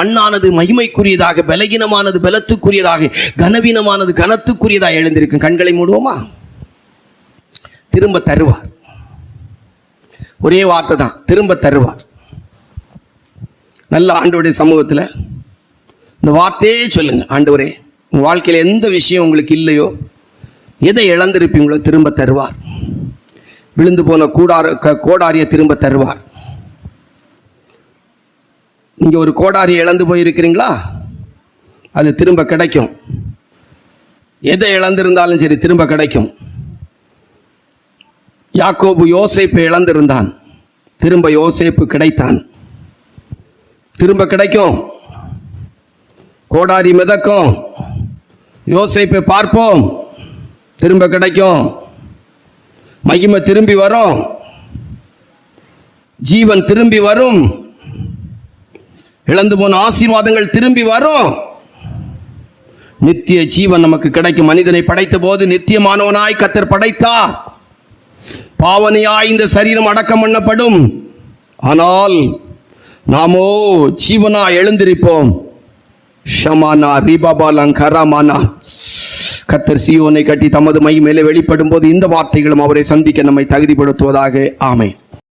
மண்ணானது மகிமைக்குரியதாக, பலகீனமானது பலத்துக்குரியதாக, கனவீனமானது கனத்துக்குரியதாக எழுந்திருக்கும். கண்களை மூடுவோமா? திரும்ப தருவார். ஒரே வார்த்தை தான், திரும்ப தருவார். நல்ல ஆண்டவருடைய சமூகத்தில் இந்த வார்த்தையே சொல்லுங்க. ஆண்டவரே, உங்கள் வாழ்க்கையில் எந்த விஷயம் உங்களுக்கு இல்லையோ, எதை இழந்திருப்பீங்களோ திரும்ப தருவார். விழுந்து போன கோடாரியை திரும்ப தருவார். நீங்கள் ஒரு கோடாரியை இழந்து போயிருக்கிறீங்களா, அது திரும்ப கிடைக்கும். எதை இழந்திருந்தாலும் சரி திரும்ப கிடைக்கும். யாக்கோபு யோசேப்பை இழந்திருந்தான், திரும்ப யோசேப்பு கிடைத்தான். திரும்ப கிடைக்கும். கோடாரி மிதக்கும், யோசேப்பை பார்ப்போம், திரும்ப கிடைக்கும். மகிமை திரும்பி வரும், ஜீவன் திரும்பி வரும், இழந்து போன ஆசீர்வாதங்கள் திரும்பி வரும், நித்திய ஜீவன் நமக்கு கிடைக்கும். மனிதனை படைத்த போது நித்தியமானவனாய் கர்த்தர் படைத்தார். பாவனையாய் இந்த சரீரம் அடக்கம் பண்ணப்படும், ஆனால் நாமோ ஜீவனா எழுந்திருப்போம். ஷமானா ரிபாபாலங் கராமானா. கர்த்தர் சீயோனை கட்டி தமது மகிமையிலே வெளிப்படும் போது இந்த வார்த்தைகளும் அவரை சந்திக்க நம்மை தகுதிப்படுத்துவதாக. ஆமென்.